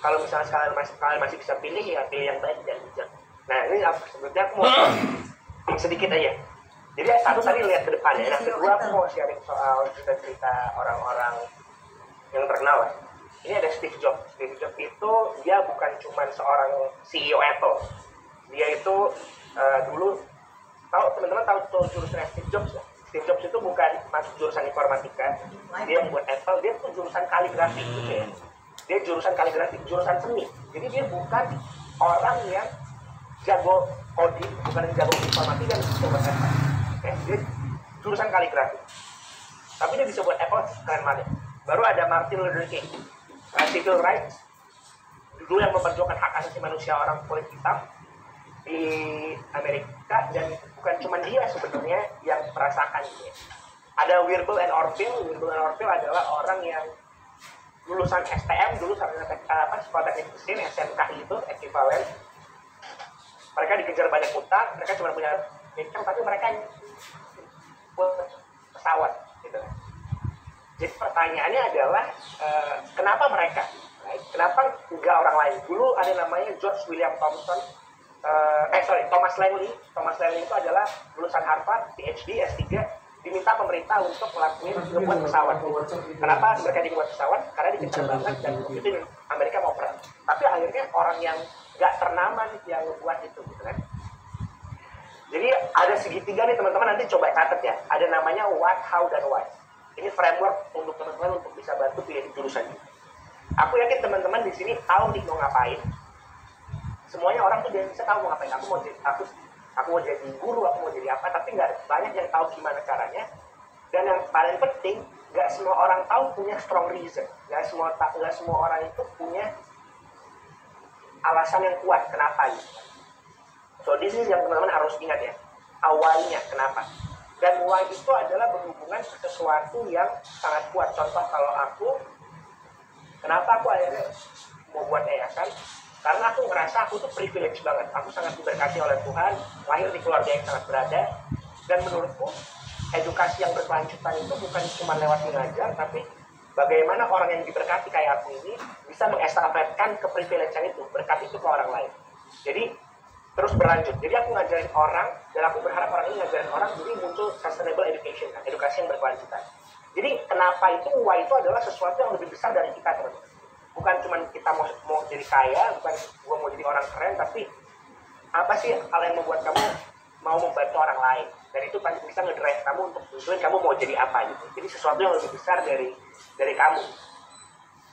H: kalau misalnya kalian masih bisa pilih, ya pilih yang baik dan bijak. Nah ini sebetulnya aku mau sedikit aja. Jadi satu tadi lihat ke depannya, yang kedua aku mau sharing soal cerita-cerita orang-orang yang terkenal lah. Ini ada Steve Jobs. Steve Jobs itu dia bukan cuma seorang CEO Apple. Dia itu dulu teman-teman tahu jurusan Steve Jobs ya? Steve Jobs itu bukan masuk jurusan informatika. Dia membuat Apple, dia tuh jurusan kaligrafi gitu ya. Dia jurusan kaligrafi, jurusan seni. Jadi dia bukan orang yang jago coding, bukan yang jago informatika dan bisa buat Apple. Okay? Dia jurusan kaligrafi. Tapi dia bisa buat Apple keren banget. Baru ada Martin Luther King. Civil rights, dulu yang memperjuangkan hak asasi manusia orang kulit hitam di Amerika, dan bukan cuma dia sebenarnya yang merasakan gitu ya. Ada Wilbur and Orville. Wilbur and Orville adalah orang yang lulusan STM dulu, sekolah teknik mesin, SMK itu ekivalen. Mereka dikejar banyak utang, mereka cuma punya income, tapi mereka buat pesawat gitu. Jadi pertanyaannya adalah kenapa mereka? Kenapa enggak orang lain? Dulu ada namanya George William Thompson, Thomas Langley. Thomas Langley itu adalah lulusan Harvard, PhD, S3, diminta pemerintah untuk membuat pesawat. Kenapa mereka dibuat pesawat? Karena dikejar banget dan itu Amerika mau perang. Tapi akhirnya orang yang enggak ternama yang membuat itu, gitu kan? Jadi ada segitiga nih teman-teman, nanti coba catat ya. Ada namanya what, how, dan why. Ini framework untuk teman-teman untuk bisa bantu pilih jurusan ini. Aku yakin teman-teman di sini tahu nih mau ngapain. Semuanya orang tuh bisa tahu mau ngapain. Aku mau jadi guru, aku mau jadi apa, tapi nggak banyak yang tahu gimana caranya. Dan yang paling penting, nggak semua orang tahu punya strong reason. Nggak semua orang itu punya alasan yang kuat kenapa gitu. So this is yang teman-teman harus ingat ya. Awalnya kenapa? Dan why itu adalah berhubungan sesuatu yang sangat kuat. Contoh kalau aku, kenapa aku akhirnya mau buat yayasan? karena aku ngerasa aku tuh privilege banget, aku sangat diberkati oleh Tuhan, lahir di keluarga yang sangat berada, dan menurutku edukasi yang berkelanjutan itu bukan cuma lewat mengajar, tapi bagaimana orang yang diberkati kayak aku ini bisa mengestafetkan keprivilegean itu, berkat itu ke orang lain. Jadi terus berlanjut. Jadi aku ngajarin orang, dan aku berharap orang ini ngajarin orang, jadi muncul sustainable education, edukasi yang berkelanjutan. Jadi kenapa itu why itu adalah sesuatu yang lebih besar dari kita, teman-teman. Bukan cuma kita mau jadi kaya, bukan gua mau jadi orang keren, tapi apa sih hal yang membuat kamu mau membantu orang lain, dan itu pasti bisa ngedrive kamu untuk tentuin kamu mau jadi apa gitu. Jadi sesuatu yang lebih besar dari kamu.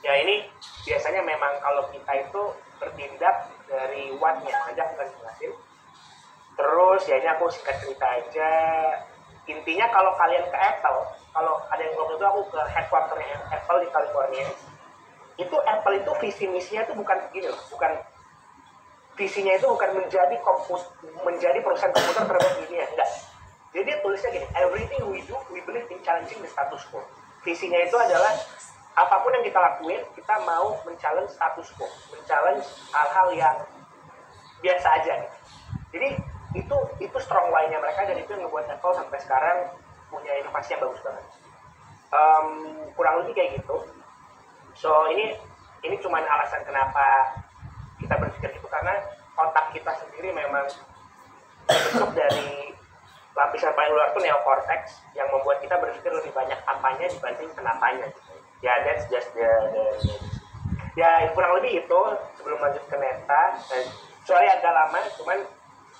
H: Ya ini biasanya memang kalau kita itu bertindak dari what-nya aja, aku kan jelasin. Terus ya ini aku singkat cerita aja. Intinya kalau kalian ke Apple, kalau ada yang belum itu aku ke headquarternya Apple di California. Itu Apple itu visi misinya itu bukan begini loh, bukan visinya itu bukan menjadi perusahaan komputer terbaik di dunia, enggak. Jadi dia tulisnya gini, everything we do, we believe in challenging the status quo. Visinya itu adalah apapun yang kita lakuin, kita mau men-challenge status quo, men-challenge hal-hal yang biasa aja. Gitu. Jadi itu strong line-nya mereka, dan itu yang ngebuat Apple sampai sekarang punya inovasi yang bagus banget. Kurang lebih kayak gitu. So ini cuma alasan kenapa kita berpikir itu, karena otak kita sendiri memang terbentuk dari lapisan paling luar itu neocortex yang membuat kita berpikir lebih banyak apanya dibanding kenapanya gitu. Ya that's just the ya kurang lebih itu. Sebelum lanjut ke Neta, sorry agak lama, cuman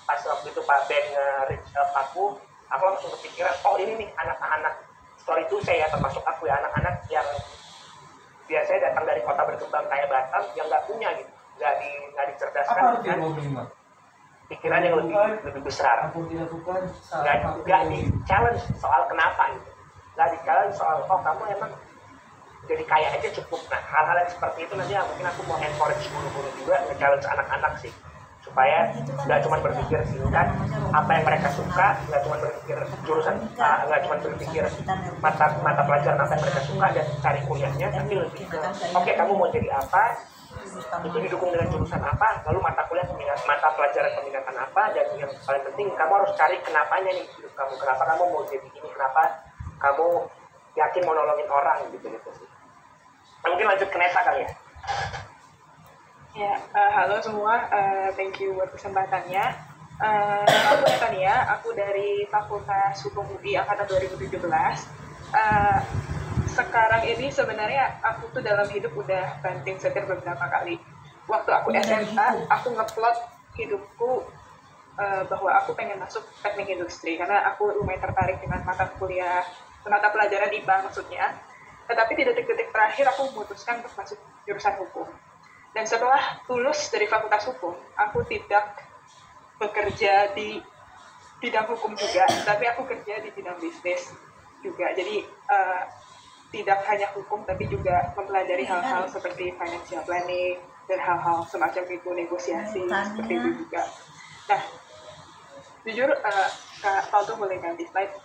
H: pas waktu itu Pak Ben nge-reach aku langsung kepikiran, oh ini nih anak-anak story itu saya, termasuk aku ya, anak-anak yang biasanya datang dari kota berkembang kayak Batam yang nggak punya gitu, nggak dicerdaskan dengan pikiran yang lebih besar, nggak di challenge soal kenapa gitu, nggak di challenge soal oh kamu emang jadi kaya aja cukup. Nah hal-hal yang seperti itu nanti mungkin aku mau encourage guru-guru juga nge-challenge anak-anak sih, supaya nggak cuma berpikir singkat apa yang mereka suka, nggak cuma berpikir jurusan, nggak cuma berpikir mata pelajaran apa yang mereka suka dan cari kuliahnya, tapi lebih ke oke, kamu mau jadi apa, itu didukung dengan jurusan apa, lalu mata pelajaran peminatan apa, dan yang paling penting kamu harus cari kenapanya nih hidup kamu, kenapa kamu mau jadi ini, kenapa kamu yakin mau nolongin orang gitu sih. Nah, mungkin lanjut ke Neta kali ya.
C: Ya, halo semua, thank you buat kesempatannya. Aku Netania, aku dari Fakultas Hukum UI Angkatan 2017. Sekarang ini sebenarnya aku tuh dalam hidup udah banting setir beberapa kali. Waktu aku SMA, aku ngeplot hidupku bahwa aku pengen masuk teknik industri, karena aku lumayan tertarik dengan mata pelajaran IPA maksudnya. Tetapi di detik-detik terakhir aku memutuskan untuk masuk jurusan hukum. Dan setelah lulus dari Fakultas Hukum, aku tidak bekerja di bidang hukum juga, tapi aku kerja di bidang bisnis juga. Jadi tidak hanya hukum, tapi juga mempelajari hal-hal seperti financial planning dan hal-hal semacam itu, negosiasi seperti itu juga. Nah, jujur Kak Faldo boleh ganti slide.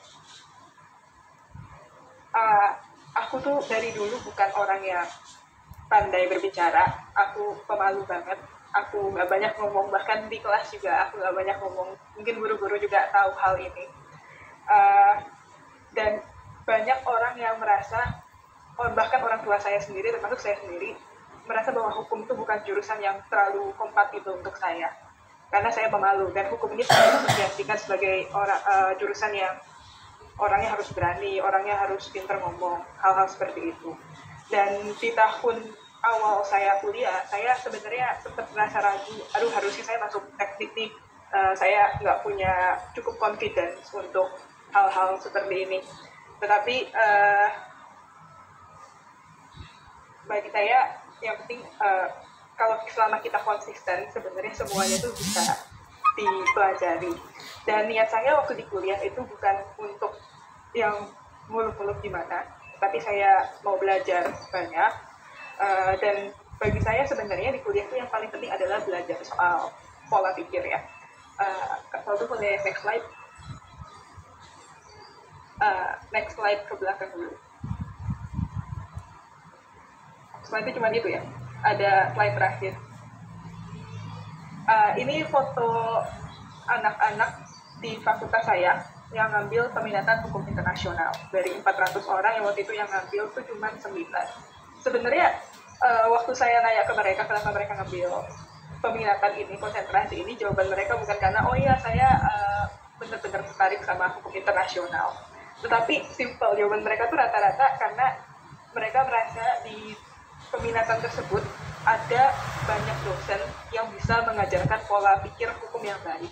C: Aku tuh dari dulu bukan orang yang pandai berbicara, aku pemalu banget, aku nggak banyak ngomong, bahkan di kelas juga aku nggak banyak ngomong, mungkin guru-guru juga tahu hal ini. Dan banyak orang yang merasa, bahkan orang tua saya sendiri, termasuk saya sendiri, merasa bahwa hukum itu bukan jurusan yang terlalu kompatibel untuk saya, karena saya pemalu, dan hukum ini saya asosiasikan sebagai jurusan yang orangnya harus berani, orangnya harus pintar ngomong, hal-hal seperti itu. Dan di tahun awal saya kuliah, saya sebenarnya sempat merasa ragu, harusnya saya masuk teknik nih, saya nggak punya cukup confidence untuk hal-hal seperti ini. Tetapi bagi saya yang penting kalau selama kita konsisten, sebenarnya semuanya itu bisa dipelajari. Dan niat saya waktu di kuliah itu bukan untuk yang muluk-muluk gimana, tapi saya mau belajar banyak, dan bagi saya sebenarnya di kuliah itu yang paling penting adalah belajar soal pola pikir ya. Kalau itu boleh next slide. Next slide ke belakang dulu. Slide itu cuma itu ya. Ada slide terakhir. Ini foto anak-anak di fakultas saya yang ngambil peminatan hukum internasional. Dari 400 orang yang waktu itu yang ngambil itu cuma 9. Sebenarnya waktu saya nanya ke mereka kenapa mereka ngambil peminatan ini, konsentrasi ini, jawaban mereka bukan karena oh iya saya benar-benar tertarik sama hukum internasional. Tetapi simple, jawaban mereka tuh rata-rata karena mereka merasa di peminatan tersebut ada banyak dosen yang bisa mengajarkan pola pikir hukum yang baik.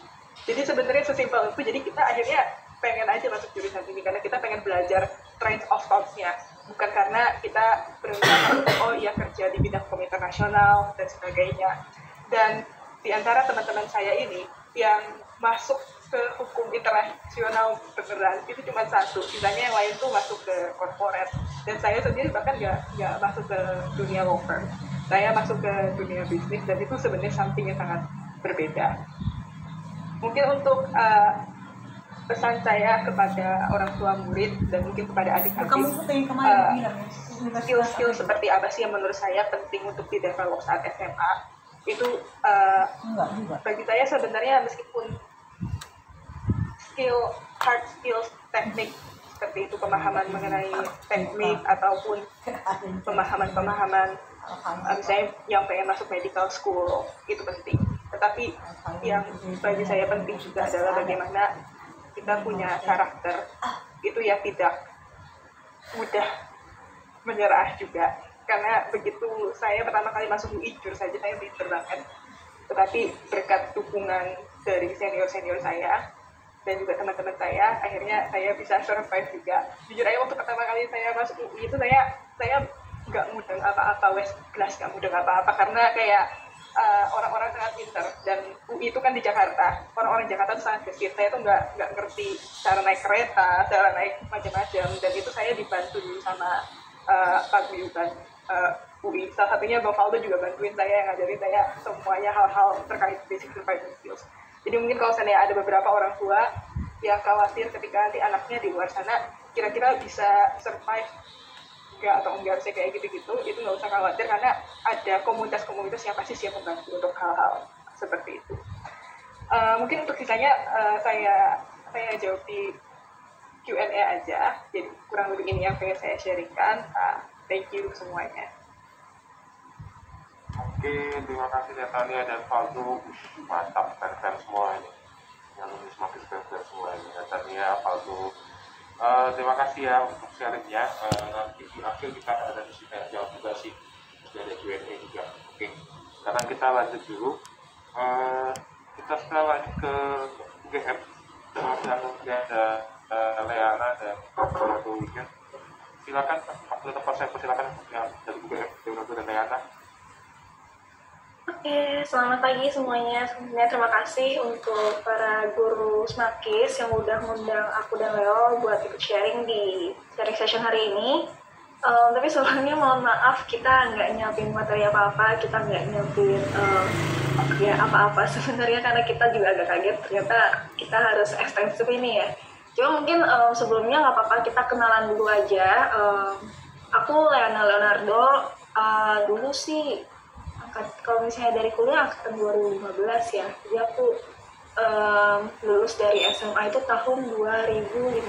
C: Jadi sebenarnya sesimpel itu, jadi kita akhirnya pengen aja masuk jurusan ini karena kita pengen belajar train of thought-nya, bukan karena kita berencana oh iya kerja di bidang hukum internasional dan sebagainya. Dan di antara teman-teman saya ini yang masuk ke hukum internasional beneran itu cuma 1, sisanya yang lain tuh masuk ke corporate. Dan saya sendiri bahkan nggak masuk ke dunia law firm, saya masuk ke dunia bisnis, dan itu sebenarnya something yang sangat berbeda. Mungkin untuk pesan saya kepada orang tua murid dan mungkin kepada adik-adik, skill-skill seperti apa sih yang menurut saya penting untuk di-develop saat SMA itu bagi saya sebenarnya meskipun hard skills teknik seperti itu, pemahaman mengenai teknik ataupun pemahaman misalnya yang pengen masuk medical school itu penting. Tetapi yang bagi saya penting juga adalah bagaimana kita punya karakter itu yang tidak mudah menyerah juga. Karena begitu saya pertama kali masuk UI, jujur saja saya pinter banget. Tetapi berkat dukungan dari senior-senior saya dan juga teman-teman saya, akhirnya saya bisa survive juga. Jujur aja waktu pertama kali saya masuk UI itu saya nggak mudeng apa-apa, wes kelas nggak mudeng apa-apa karena kayak orang-orang sangat pintar, dan UI itu kan di Jakarta, orang-orang Jakarta itu sangat gesit. Saya tuh nggak ngerti cara naik kereta, cara naik macam-macam, dan itu saya dibantu dulu sama paguyuban UI. Salah satunya Bang Faldo juga bantuin saya, ngajarin saya semuanya hal-hal terkait basic survival skills. Jadi mungkin kalau seandainya ada beberapa orang tua yang khawatir ketika nanti anaknya di luar sana kira-kira bisa survive atau enggak sih kayak gitu-gitu, itu nggak usah khawatir karena ada komunitas-komunitas yang pasti siap membantu untuk hal-hal seperti itu. Mungkin untuk sisanya saya jawab di Q&A aja, jadi kurang lebih ini yang pengen saya sharingkan. Thank you semuanya.
E: Oke, terima kasih Natalia dan Faldo. Mantap, keren semua ini. Yang nulis makin keren semua ini. Natalia, Faldo. Terima kasih ya untuk sharingnya. Nanti di akhir kita ada sesi tanya jawab juga sih, sudah ada Q&A juga. Oke, sekarang kita lanjut dulu. Kita sekarang lanjut ke UGM. Dan ada Leana dan Roberto Weekend. Silakan, waktu tempat saya persilakan yang dari UGM, Roberto dan Leana.
I: Oke, selamat pagi semuanya. Sebelumnya terima kasih untuk para guru Smakis yang udah ngundang aku dan Leo buat ikut sharing di sharing session hari ini. Tapi sebelumnya mohon maaf, kita nggak nyiapin materi apa-apa, kita nggak nyiapin apa-apa sebenarnya karena kita juga agak kaget ternyata kita harus ekstensif ini ya. Cuma mungkin sebelumnya nggak apa-apa, kita kenalan dulu aja. Aku Leana Leonardo, dulu sih kalau misalnya dari kuliah angkatan 2015 ya, jadi aku lulus dari SMA itu tahun 2015.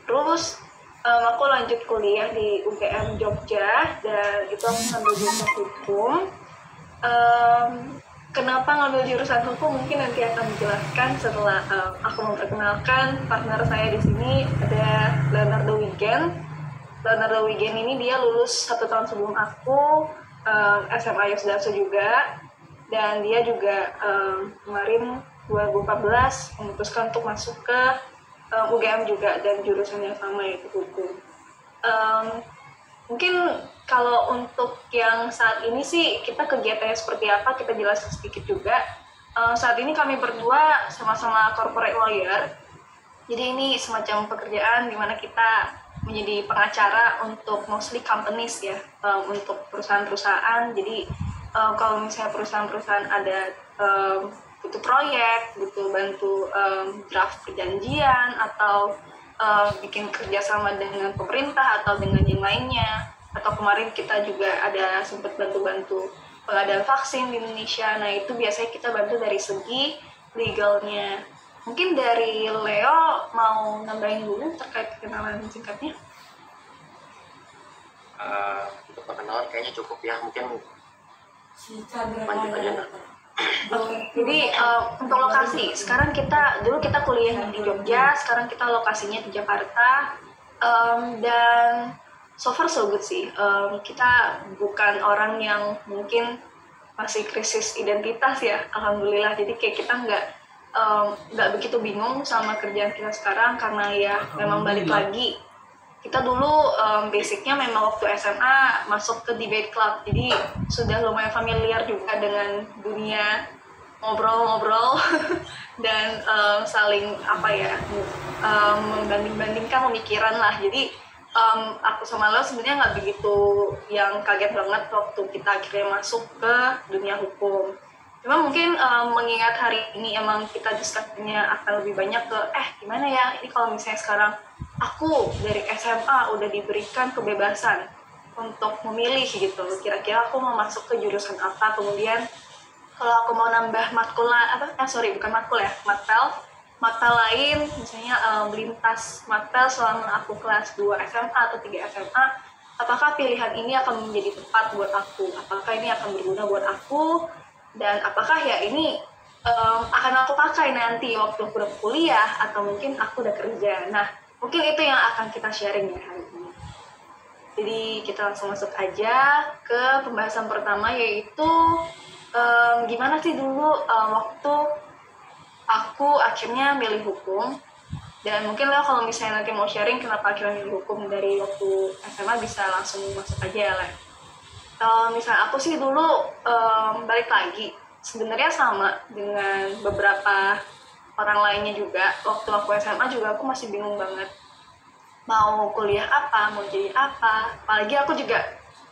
I: Terus aku lanjut kuliah di UGM Jogja, dan itu aku ngambil jurusan hukum. Kenapa ngambil jurusan hukum mungkin nanti akan dijelaskan setelah aku memperkenalkan partner saya di sini, ada Leonardo Wigen. Leonardo Wigen ini dia lulus 1 tahun sebelum aku, SMA Yosdarso juga, dan dia juga kemarin 2014 memutuskan untuk masuk ke UGM juga dan jurusan yang sama yaitu hukum. Mungkin kalau untuk yang saat ini sih kita kegiatannya seperti apa kita jelaskan sedikit juga. Saat ini kami berdua sama-sama corporate lawyer, jadi ini semacam pekerjaan di mana kita menjadi pengacara untuk mostly companies ya, untuk perusahaan-perusahaan. Jadi kalau misalnya perusahaan-perusahaan ada butuh proyek, butuh bantu draft perjanjian atau bikin kerjasama dengan pemerintah atau dengan yang lainnya, atau kemarin kita juga ada sempat bantu-bantu pengadaan vaksin di Indonesia. Nah itu biasanya kita bantu dari segi legalnya. Mungkin dari Leo mau nambahin dulu terkait kenalan singkatnya.
B: Untuk perkenalan kayaknya cukup ya, mungkin lanjut aja nah.
I: Oke, jadi untuk lokasi, dulu kita kuliah di Jogja, sekarang kita lokasinya di Jakarta, dan so far so good sih. Kita bukan orang yang mungkin masih krisis identitas ya, alhamdulillah. Jadi kayak kita nggak begitu bingung sama kerjaan kita sekarang karena ya memang balik lagi. Kita dulu basicnya memang waktu SMA masuk ke debate club, jadi sudah lumayan familiar juga dengan dunia ngobrol-ngobrol dan saling membanding-bandingkan pemikiran lah. Jadi aku sama Leo sebenarnya nggak begitu yang kaget banget waktu kita akhirnya masuk ke dunia hukum. Cuma mungkin mengingat hari ini emang kita diskusinya akan lebih banyak ke gimana ya ini kalau misalnya sekarang aku dari SMA udah diberikan kebebasan untuk memilih gitu, kira-kira aku mau masuk ke jurusan apa, kemudian kalau aku mau nambah matkul matkul lain misalnya lintas matkul selama aku kelas 2 SMA atau 3 SMA, apakah pilihan ini akan menjadi tepat buat aku, apakah ini akan berguna buat aku, dan apakah ya ini akan aku pakai nanti waktu aku udah kuliah atau mungkin aku udah kerja. Nah mungkin itu yang akan kita sharing ya hari ini. Jadi kita langsung masuk aja ke pembahasan pertama, yaitu gimana sih dulu waktu aku akhirnya milih hukum. Dan mungkin Leo kalau misalnya nanti mau sharing kenapa akhirnya milih hukum dari waktu SMA bisa langsung masuk aja ya Leo. Misalnya aku sih dulu balik lagi sebenarnya sama dengan beberapa orang lainnya juga. Waktu aku SMA juga aku masih bingung banget mau kuliah apa, mau jadi apa. Apalagi aku juga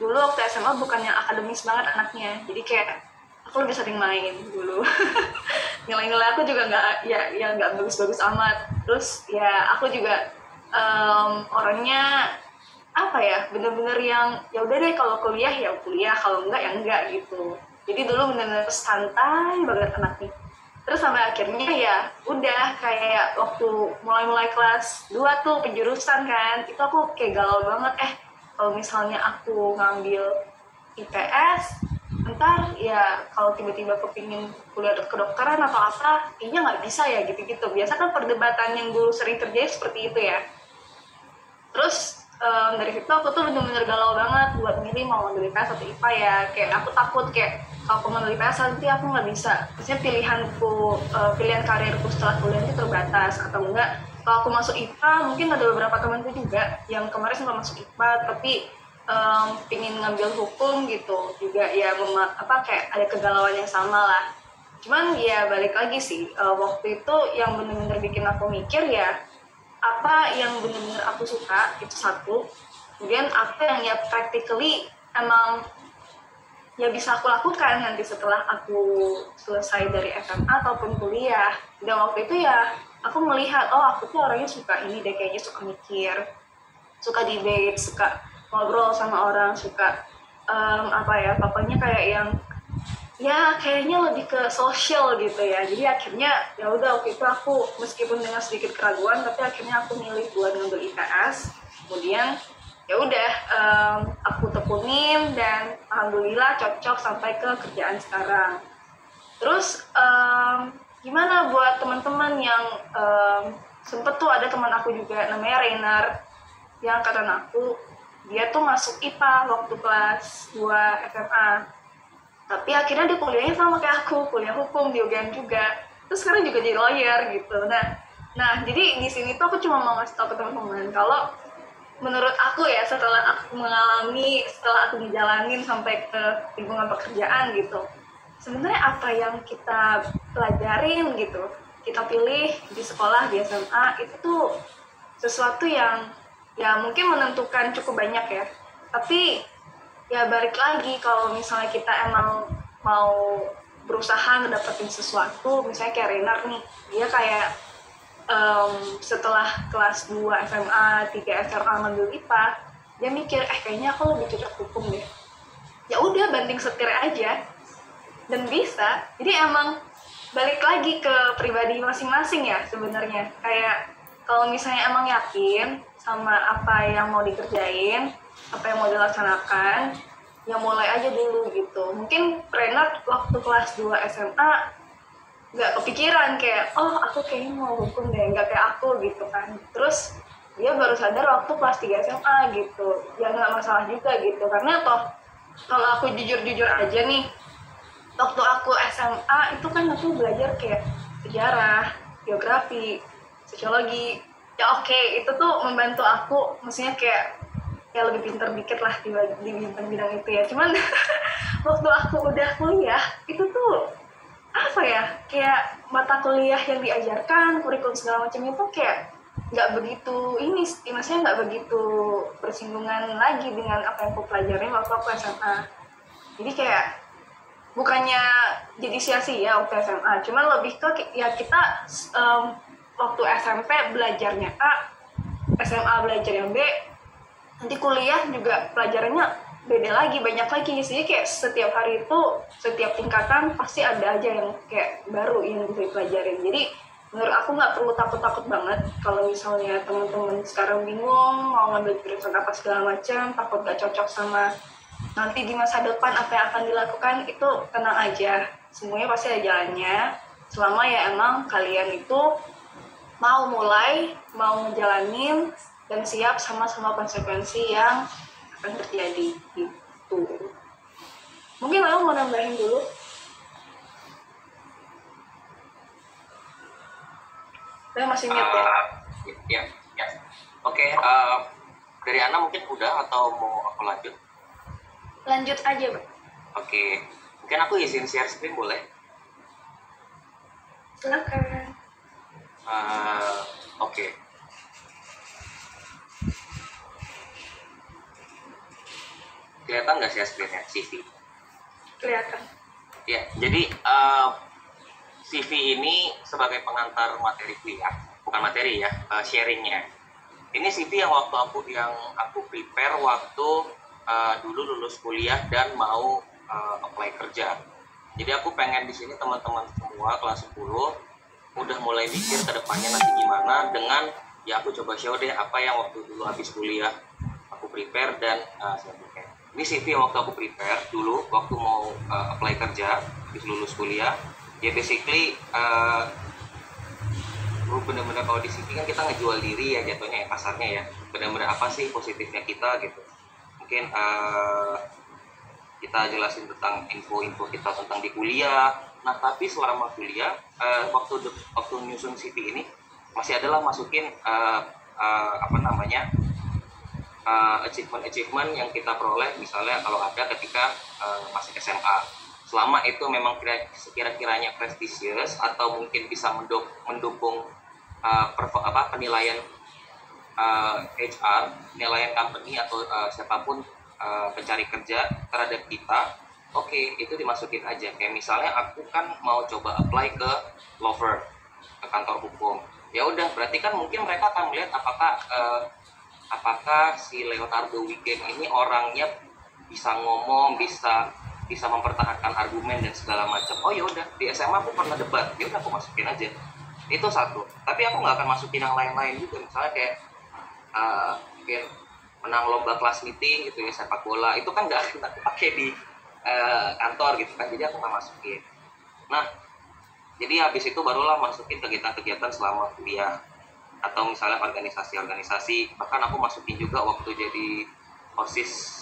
I: dulu waktu SMA bukan yang akademis banget anaknya, jadi kayak aku lebih sering main dulu. Nilai-nilai aku juga nggak bagus-bagus amat. Terus ya aku juga orangnya bener-bener yang ya udah deh kalau kuliah ya kuliah, kalau enggak ya enggak gitu. Jadi dulu bener-bener santai banget anaknya. Terus sampai akhirnya ya udah kayak waktu mulai kelas 2 tuh penjurusan kan, itu aku kayak galau banget, kalau misalnya aku ngambil IPS, ntar ya kalau tiba-tiba kepingin kuliah kedokteran atau apa, kayaknya nggak bisa ya gitu-gitu. Biasa kan perdebatan yang dulu sering terjadi seperti itu ya. Terus dari situ aku tuh bener-bener galau banget buat milih mau ngambil IPS atau IPA ya. Kayak aku takut kayak kalau aku ngambil IPS nanti aku nggak bisa. Maksudnya pilihan karirku setelah kuliah itu terbatas. Atau enggak, kalau aku masuk IPA mungkin ada beberapa temanku juga yang kemarin sempat masuk IPA tapi pingin ngambil hukum gitu juga ya, kayak ada kegalauan yang sama lah. Cuman ya balik lagi sih, waktu itu yang bener-bener bikin aku mikir ya apa yang benar-benar aku suka itu satu, kemudian apa yang ya practically emang ya bisa aku lakukan nanti setelah aku selesai dari SMA ataupun kuliah. Dan waktu itu ya aku melihat aku tuh orangnya suka ini deh, kayaknya suka mikir, suka debate, suka ngobrol sama orang, suka pokoknya kayak yang ya kayaknya lebih ke sosial gitu ya. Jadi akhirnya ya udah waktu itu aku meskipun dengan sedikit keraguan tapi akhirnya aku milih buat ngambil IPS. Kemudian ya udah aku tekunin dan alhamdulillah cocok sampai ke kerjaan sekarang. Terus gimana buat teman-teman yang sempet tuh ada teman aku juga namanya Reinar yang angkatan aku, dia tuh masuk IPA waktu kelas 2 SMA. Tapi akhirnya dia kuliahnya sama kayak aku, kuliah hukum di UGM juga. Terus sekarang juga jadi lawyer gitu. Nah jadi di sini tuh aku cuma mau ngasih tau ke teman-teman kalau menurut aku ya setelah aku ngejalanin sampai ke lingkungan pekerjaan gitu, sebenarnya apa yang kita pelajarin gitu, kita pilih di sekolah di SMA itu tuh sesuatu yang ya mungkin menentukan cukup banyak ya. Tapi ya balik lagi kalau misalnya kita emang mau berusaha ngedapetin sesuatu, misalnya kayak Renar nih, dia kayak setelah kelas 2 SMA, 3 SMA ngambil IPA, dia mikir kayaknya aku lebih cocok hukum deh. ya udah banting setir aja dan bisa. Jadi emang balik lagi ke pribadi masing-masing ya sebenarnya. Kayak kalau misalnya emang yakin sama apa yang mau dikerjain, apa yang mau dilaksanakan, ya mulai aja dulu gitu. Mungkin Renat waktu kelas 2 SMA nggak kepikiran kayak, oh aku kayaknya mau hukum deh, nggak kayak aku gitu kan. Terus dia baru sadar waktu kelas 3 SMA gitu. Ya nggak masalah juga gitu, karena toh kalau aku jujur-jujur aja nih, waktu aku SMA itu kan aku belajar kayak sejarah, geografi, sosiologi. Ya oke, itu tuh membantu aku, maksudnya kayak ya lebih pintar dikit lah di bidang itu ya. Cuman waktu aku udah kuliah, itu tuh apa ya, kayak mata kuliah yang diajarkan, kurikulum segala macam itu kayak nggak begitu ini, maksudnya nggak begitu bersinggungan lagi dengan apa yang aku pelajarin waktu aku SMA. Jadi kayak bukannya jadi sia-sia waktu SMA, cuman lebih ke ya kita waktu SMP belajarnya A, SMA belajarnya B, nanti kuliah juga pelajarannya beda lagi, banyak lagi. Jadi kayak setiap hari itu, setiap tingkatan pasti ada aja yang kayak baru yang bisa dipelajarin. Jadi menurut aku nggak perlu takut-takut banget kalau misalnya teman-teman sekarang bingung mau ngambil jurusan apa segala macam, takut gak cocok sama nanti di masa depan apa yang akan dilakukan. Itu tenang aja, semuanya pasti ada jalannya selama ya emang kalian itu mau mulai, mau ngejalanin dan siap sama konsekuensi yang akan terjadi gitu. Mungkin aku mau nambahin dulu. Saya masih mute ya.
B: Ya. Oke, dari Ana mungkin udah atau mau aku lanjut?
I: Lanjut aja, Mbak.
B: Oke, mungkin aku izin share screen boleh?
I: Silakan.
B: Oke. Kelihatan nggak share screen-nya, CV?
I: Kelihatan.
B: Ya, jadi CV ini sebagai pengantar materi kuliah, bukan materi ya, sharingnya. Ini CV yang aku prepare waktu dulu lulus kuliah dan mau apply kerja. Jadi aku pengen di sini teman-teman semua kelas 10 udah mulai mikir ke depannya nanti gimana, dengan ya aku coba show deh apa yang waktu dulu habis kuliah aku prepare dan saya prepare. Ini CV yang waktu aku prepare dulu waktu mau apply kerja habis lulus kuliah. Ya basically bener-bener kalau di CV kan kita ngejual diri ya jatuhnya ya, pasarnya ya, bener-bener apa sih positifnya kita gitu. Mungkin kita jelasin tentang info-info kita tentang di kuliah. Nah tapi selama kuliah waktu nyusun CV ini masih adalah masukin achievement yang kita peroleh, misalnya kalau ada ketika masih SMA. Selama itu memang kira-kiranya prestisius atau mungkin bisa mendukung penilaian HR, penilaian company atau siapapun pencari kerja terhadap kita, oke, itu dimasukin aja. Kayak misalnya aku kan mau coba apply ke law firm, ke kantor hukum. Ya udah, berarti kan mungkin mereka akan melihat apakah si Leonardo Wigen ini orangnya bisa ngomong, bisa mempertahankan argumen dan segala macam. Oh ya udah, di SMA aku pernah debat, ya udah aku masukin aja. Itu satu. Tapi aku nggak akan masukin yang lain-lain juga. Misalnya kayak mungkin menang lomba kelas meeting gitu ya, sepak bola, itu kan nggak akan aku pakai di kantor gitu kan. Jadi aku nggak masukin. Nah, jadi habis itu barulah masukin kegiatan-kegiatan selama kuliah atau misalnya organisasi-organisasi. Bahkan aku masukin juga waktu jadi OSIS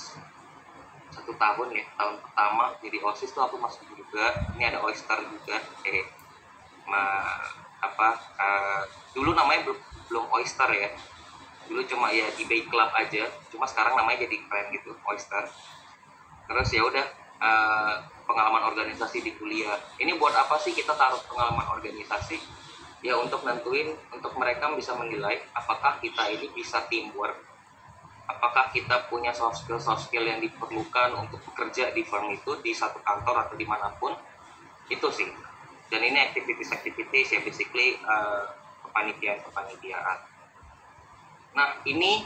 B: 1 tahun ya, tahun pertama jadi OSIS tuh aku masuk juga. Ini ada Oyster juga, dulu namanya belum Oyster ya, dulu cuma ya di Bay Club aja, cuma sekarang namanya jadi keren gitu, Oyster. Terus ya udah, pengalaman organisasi di kuliah ini buat apa sih kita taruh pengalaman organisasi? Ya untuk nentuin, untuk mereka bisa menilai apakah kita ini bisa teamwork, apakah kita punya soft skill yang diperlukan untuk bekerja di firm itu, di satu kantor atau dimanapun. Itu sih. Dan ini activities ya basically kepanitiaan. Nah ini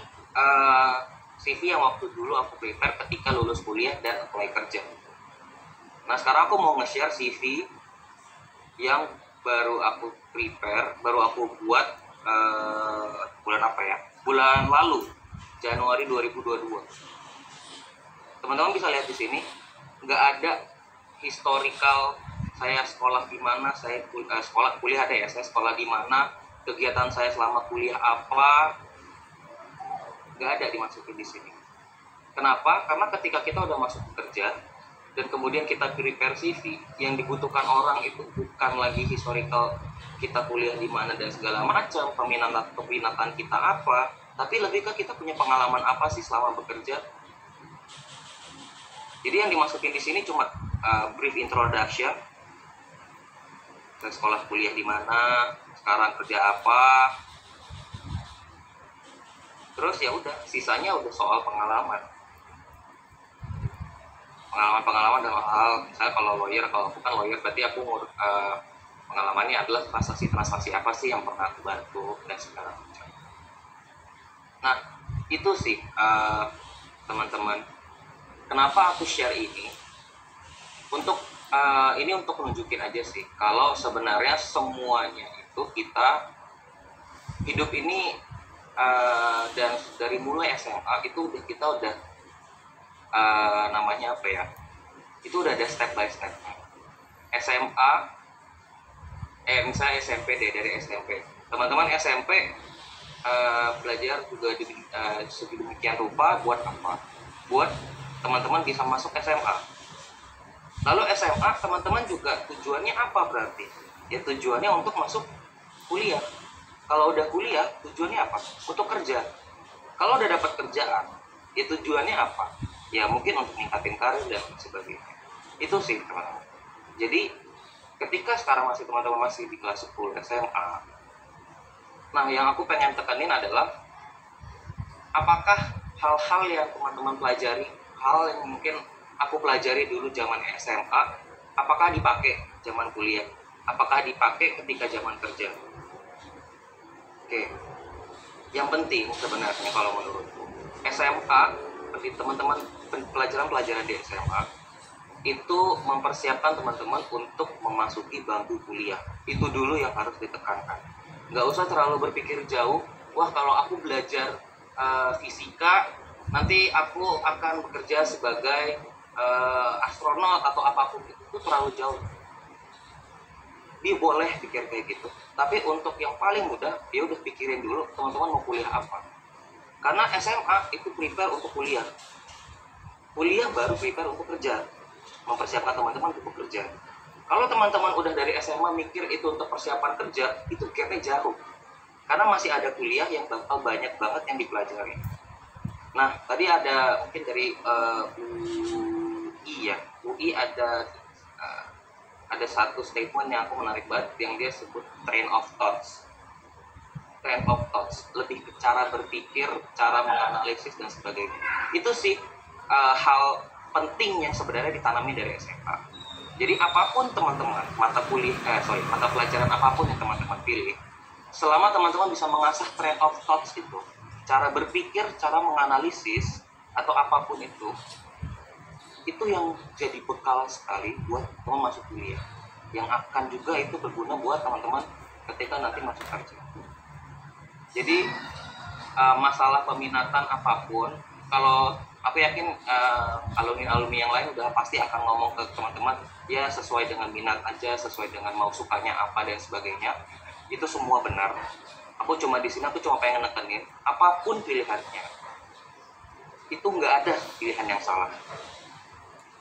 B: CV yang waktu dulu aku prepare ketika lulus kuliah dan apply kerja. Nah sekarang aku mau nge-share CV yang baru aku prepare, baru aku buat bulan apa ya? Bulan lalu, Januari 2022. Teman-teman bisa lihat di sini, nggak ada historical saya sekolah di mana, saya sekolah kuliah ada ya, saya sekolah di mana, kegiatan saya selama kuliah apa, nggak ada dimasukin di sini. Kenapa? Karena ketika kita udah masuk kerja dan kemudian kita prepare CV, yang dibutuhkan orang itu bukan lagi historical kita kuliah di mana dan segala macam, peminatan kita apa, tapi lebih ke kita punya pengalaman apa sih selama bekerja. Jadi yang dimasukin di sini cuma brief introduction, saya sekolah kuliah di mana, sekarang kerja apa, terus ya udah, sisanya udah soal pengalaman dalam hal, misalnya kalau lawyer, kalau aku kan lawyer berarti aku pengalamannya adalah transaksi apa sih yang pernah aku bantu dan segala macam. Nah itu sih teman-teman, kenapa aku share ini untuk untuk menunjukin aja sih kalau sebenarnya semuanya itu kita hidup ini dan dari mulai SMA itu kita udah namanya apa ya, itu udah ada step by step. SMA misalnya SMP deh, dari SMP teman-teman SMP belajar juga sedemikian rupa buat apa? Buat teman-teman bisa masuk SMA. Lalu SMA teman-teman juga tujuannya apa berarti? Ya tujuannya untuk masuk kuliah. Kalau udah kuliah tujuannya apa? Untuk kerja. Kalau udah dapat kerjaan, ya tujuannya apa? Ya mungkin untuk meningkatin karir dan sebagainya. Itu sih teman-teman. Jadi ketika sekarang teman-teman masih di kelas 10 SMA, nah yang aku pengen tekenin adalah apakah hal-hal yang teman-teman pelajari, hal yang mungkin aku pelajari dulu zaman SMA, apakah dipakai zaman kuliah? Apakah dipakai ketika zaman kerja? Oke. Yang penting sebenarnya kalau menurutku, SMA, teman-teman pelajaran-pelajaran di SMA itu mempersiapkan teman-teman untuk memasuki bangku kuliah. Itu dulu yang harus ditekankan. Nggak usah terlalu berpikir jauh, wah kalau aku belajar fisika, nanti aku akan bekerja sebagai astronot atau apapun, itu terlalu jauh. Dia boleh pikir kayak gitu, tapi untuk yang paling mudah, dia udah pikirin dulu teman-teman mau kuliah apa. Karena SMA itu prepare untuk kuliah, kuliah baru prepare untuk kerja, mempersiapkan teman-teman untuk bekerja. Kalau teman-teman udah dari SMA mikir itu untuk persiapan kerja, itu gapnya jauh, karena masih ada kuliah yang bakal banyak banget yang dipelajari. Nah tadi ada mungkin dari UI ya, UI ada satu statement yang aku menarik banget, yang dia sebut train of thoughts, lebih ke cara berpikir, cara menganalisis dan sebagainya. Itu sih hal penting yang sebenarnya ditanami dari SMA. Jadi apapun teman-teman mata pelajaran apapun yang teman-teman pilih, selama teman-teman bisa mengasah train of thoughts itu, cara berpikir, cara menganalisis atau apapun itu yang jadi bekal sekali buat teman masuk kuliah, yang akan juga itu berguna buat teman-teman ketika nanti masuk kerja. Jadi masalah peminatan apapun, kalau aku yakin alumni yang lain udah pasti akan ngomong ke teman-teman, ya sesuai dengan minat aja, sesuai dengan mau sukanya apa dan sebagainya. Itu semua benar. Aku cuma di sini, aku cuma pengen nekenin, apapun pilihannya, itu nggak ada pilihan yang salah.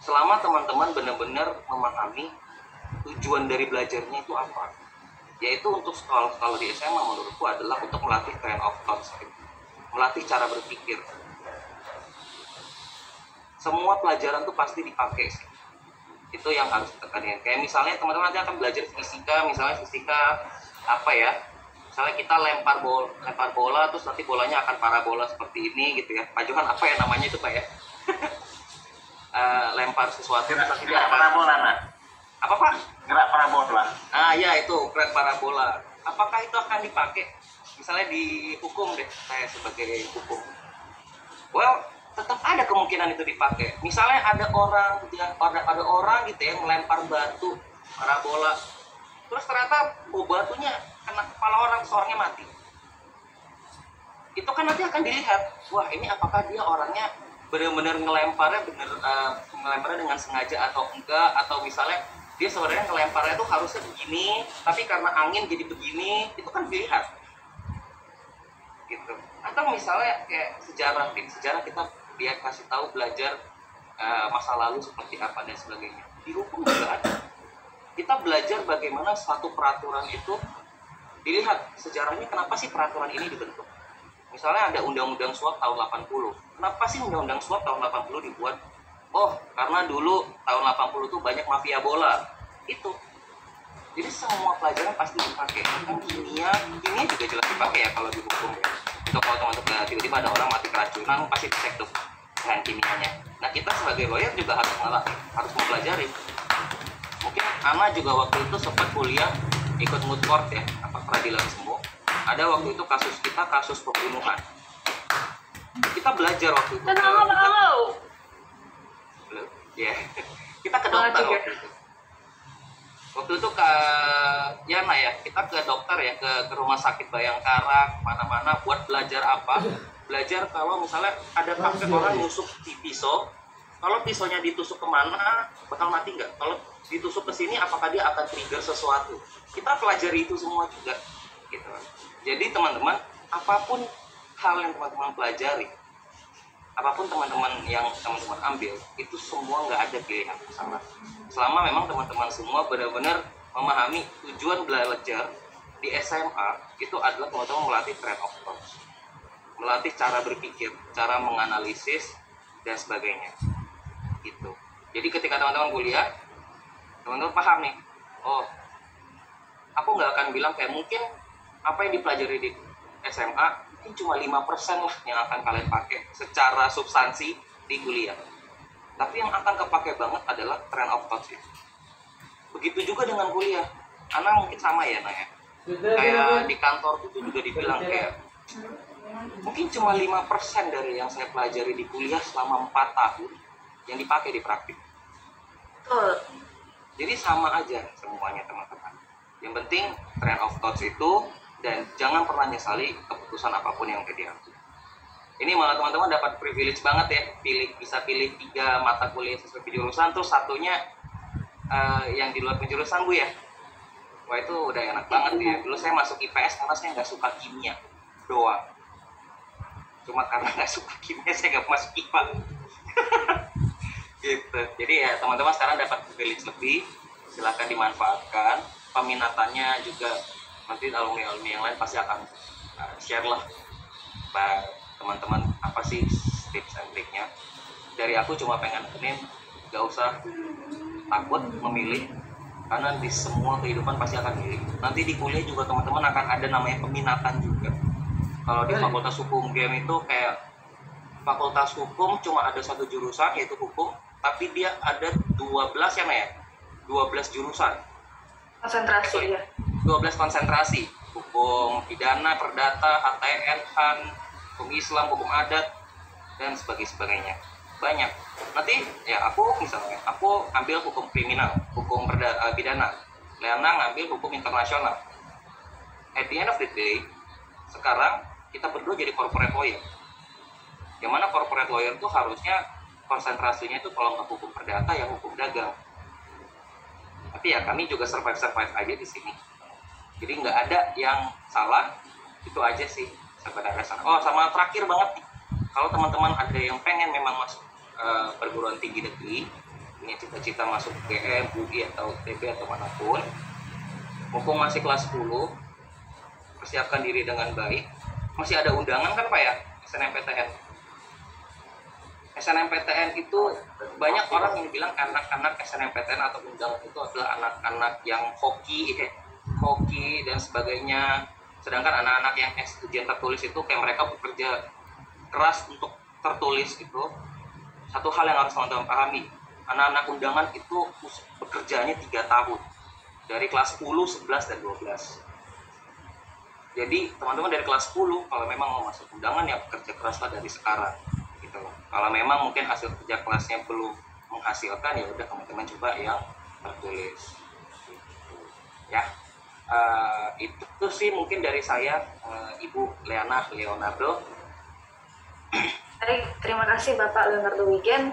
B: Selama teman-teman benar-benar memahami tujuan dari belajarnya itu apa, yaitu untuk kalau di SMA menurutku adalah untuk melatih train of thoughts, melatih cara berpikir. Semua pelajaran tuh pasti dipakai sih. Itu yang harus ditekanin. Kayak misalnya teman-teman nanti akan belajar fisika, misalnya fisika apa ya, misalnya kita lempar bola terus nanti bolanya akan parabola seperti ini gitu ya. Pak Johan, apa ya namanya itu Pak ya? Lempar sesuatu terus
H: gerak parabola, nah.
B: Apa Pak?
H: Gerak parabola.
B: Ya itu gerak parabola. Apakah itu akan dipakai misalnya di hukum deh, saya sebagai hukum? Well, tetap ada kemungkinan itu dipakai. Misalnya ada orang gitu ya melempar batu parabola, terus ternyata batunya kena kepala orang, seorangnya mati. Itu kan nanti akan dilihat, wah ini apakah dia orangnya benar-benar ngelemparnya dengan sengaja atau enggak, atau misalnya dia sebenarnya ngelemparnya tuh harusnya begini, tapi karena angin jadi begini, itu kan dilihat. Gitu. Atau misalnya kayak sejarah kita dia kasih tahu belajar masa lalu seperti apa dan sebagainya. Di hukum juga ada. Kita belajar bagaimana satu peraturan itu dilihat sejarahnya, kenapa sih peraturan ini dibentuk. Misalnya ada Undang-Undang SWOT tahun 80. Kenapa sih Undang-Undang SWOT tahun 80 dibuat? Oh, karena dulu tahun 80 itu banyak mafia bola. Itu. Jadi semua pelajaran pasti dipakai. Bahkan kimia juga jelas dipakai ya kalau di hukum ya. Untuk teman-teman tiba-tiba ada orang mati keracunan, pasti dicek tuh bahan kimianya. Nah kita sebagai lawyer juga harus mempelajari. Mungkin Ana juga waktu itu sempat kuliah ikut moot court ya, peradilan semu. Ada waktu itu kasus pembunuhan. Kita belajar waktu itu. Kita ke dokter waktu itu. Waktu itu kita ke dokter ya, ke rumah sakit Bayangkara, mana-mana buat belajar apa? Belajar kalau misalnya ada praktek orang nusuk di pisau, kalau pisaunya ditusuk kemana, bakal mati nggak? Kalau ditusuk ke sini, apakah dia akan trigger sesuatu? Kita pelajari itu semua juga. Gitu. Jadi teman-teman, apapun hal yang teman-teman pelajari, apapun teman-teman yang teman-teman ambil, itu semua nggak ada pilihan salah. Selama memang teman-teman semua benar-benar memahami tujuan belajar di SMA itu adalah teman-teman melatih train of thought, melatih cara berpikir, cara menganalisis dan sebagainya. Gitu. Jadi ketika teman-teman kuliah, teman-teman paham nih, oh, aku nggak akan bilang kayak mungkin apa yang dipelajari di SMA mungkin cuma 5% lah yang akan kalian pakai secara substansi di kuliah. Tapi yang akan kepake banget adalah train of thought itu. Begitu juga dengan kuliah. Ana mungkin sama ya, Naya. Kayak di kantor itu juga dibilang kayak mungkin cuma 5% dari yang saya pelajari di kuliah selama 4 tahun yang dipakai di praktik. Jadi sama aja semuanya teman-teman. Yang penting train of thoughts itu, dan jangan pernah nyesali keputusan apapun yang diambil. Ini malah teman-teman dapat privilege banget ya, bisa pilih 3 mata kuliah sesuai penjurusan, terus satunya yang di luar penjurusan Bu ya. Wah itu udah enak banget ya. Dulu saya masuk IPS karena saya nggak suka kimia doang. Cuma karena nggak suka kimia saya nggak masuk IPA. Gitu. Jadi ya teman-teman sekarang dapat privilege lebih, silakan dimanfaatkan. Peminatannya juga nanti alumni-alumni yang lain pasti akan share lah teman-teman apa sih tips and triknya. Dari aku cuma pengen gak usah takut memilih, karena di semua kehidupan pasti akan milih. Nanti di kuliah juga teman-teman akan ada namanya peminatan juga. Kalau di fakultas hukum GEM itu kayak fakultas hukum cuma ada 1 jurusan yaitu hukum, tapi dia ada 12 ya 12 jurusan
I: konsentrasi ya,
B: 12 konsentrasi, hukum pidana, perdata, HTN, HAN, hukum Islam, hukum adat, dan sebagainya. Banyak. Nanti ya aku ambil hukum kriminal, hukum pidana, Leana ngambil hukum internasional. At the end of the day, sekarang kita berdua jadi corporate lawyer. Yang mana corporate lawyer itu harusnya konsentrasinya itu kalau nggak hukum perdata ya hukum dagang. Tapi ya kami juga survive aja di sini. Jadi nggak ada yang salah, itu aja sih sebenarnya. Oh sama terakhir banget nih, kalau teman-teman ada yang pengen memang masuk perguruan tinggi negeri, punya cita-cita masuk GM, UI atau TB atau manapun, mumpung masih kelas 10, persiapkan diri dengan baik. Masih ada undangan kan Pak ya, SNMPTN. SNMPTN itu banyak orang yang bilang anak-anak SNMPTN atau undangan itu adalah anak-anak yang hoki dan sebagainya. Sedangkan anak-anak yang ujian tertulis itu kayak mereka bekerja keras untuk tertulis itu. Satu hal yang harus teman-teman pahami, anak-anak undangan itu bekerjanya 3 tahun. Dari kelas 10, 11, dan 12. Jadi teman-teman dari kelas 10 kalau memang mau masuk undangan ya bekerja keraslah dari sekarang. Gitu loh. Kalau memang mungkin hasil kerja kelasnya belum menghasilkan, ya udah teman-teman coba yang tertulis gitu. Ya. Itu sih mungkin dari saya, Ibu Leonardo.
I: Baik, terima kasih Bapak Leonardo Wigen.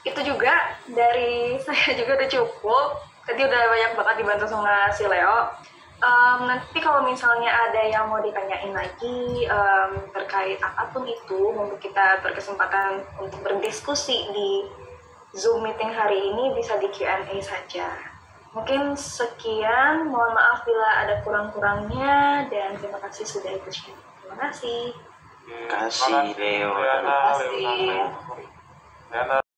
I: Itu juga dari saya juga udah cukup. Tadi udah banyak banget dibantu sama si Leo. Nanti kalau misalnya ada yang mau ditanyain lagi terkait apapun itu, mungkin kita berkesempatan untuk berdiskusi di Zoom meeting hari ini, bisa di Q&A saja. Mungkin sekian, mohon maaf bila ada kurang-kurangnya, dan terima kasih sudah ikut share. Terima kasih.
F: Kasih Leo.
E: Leonardo.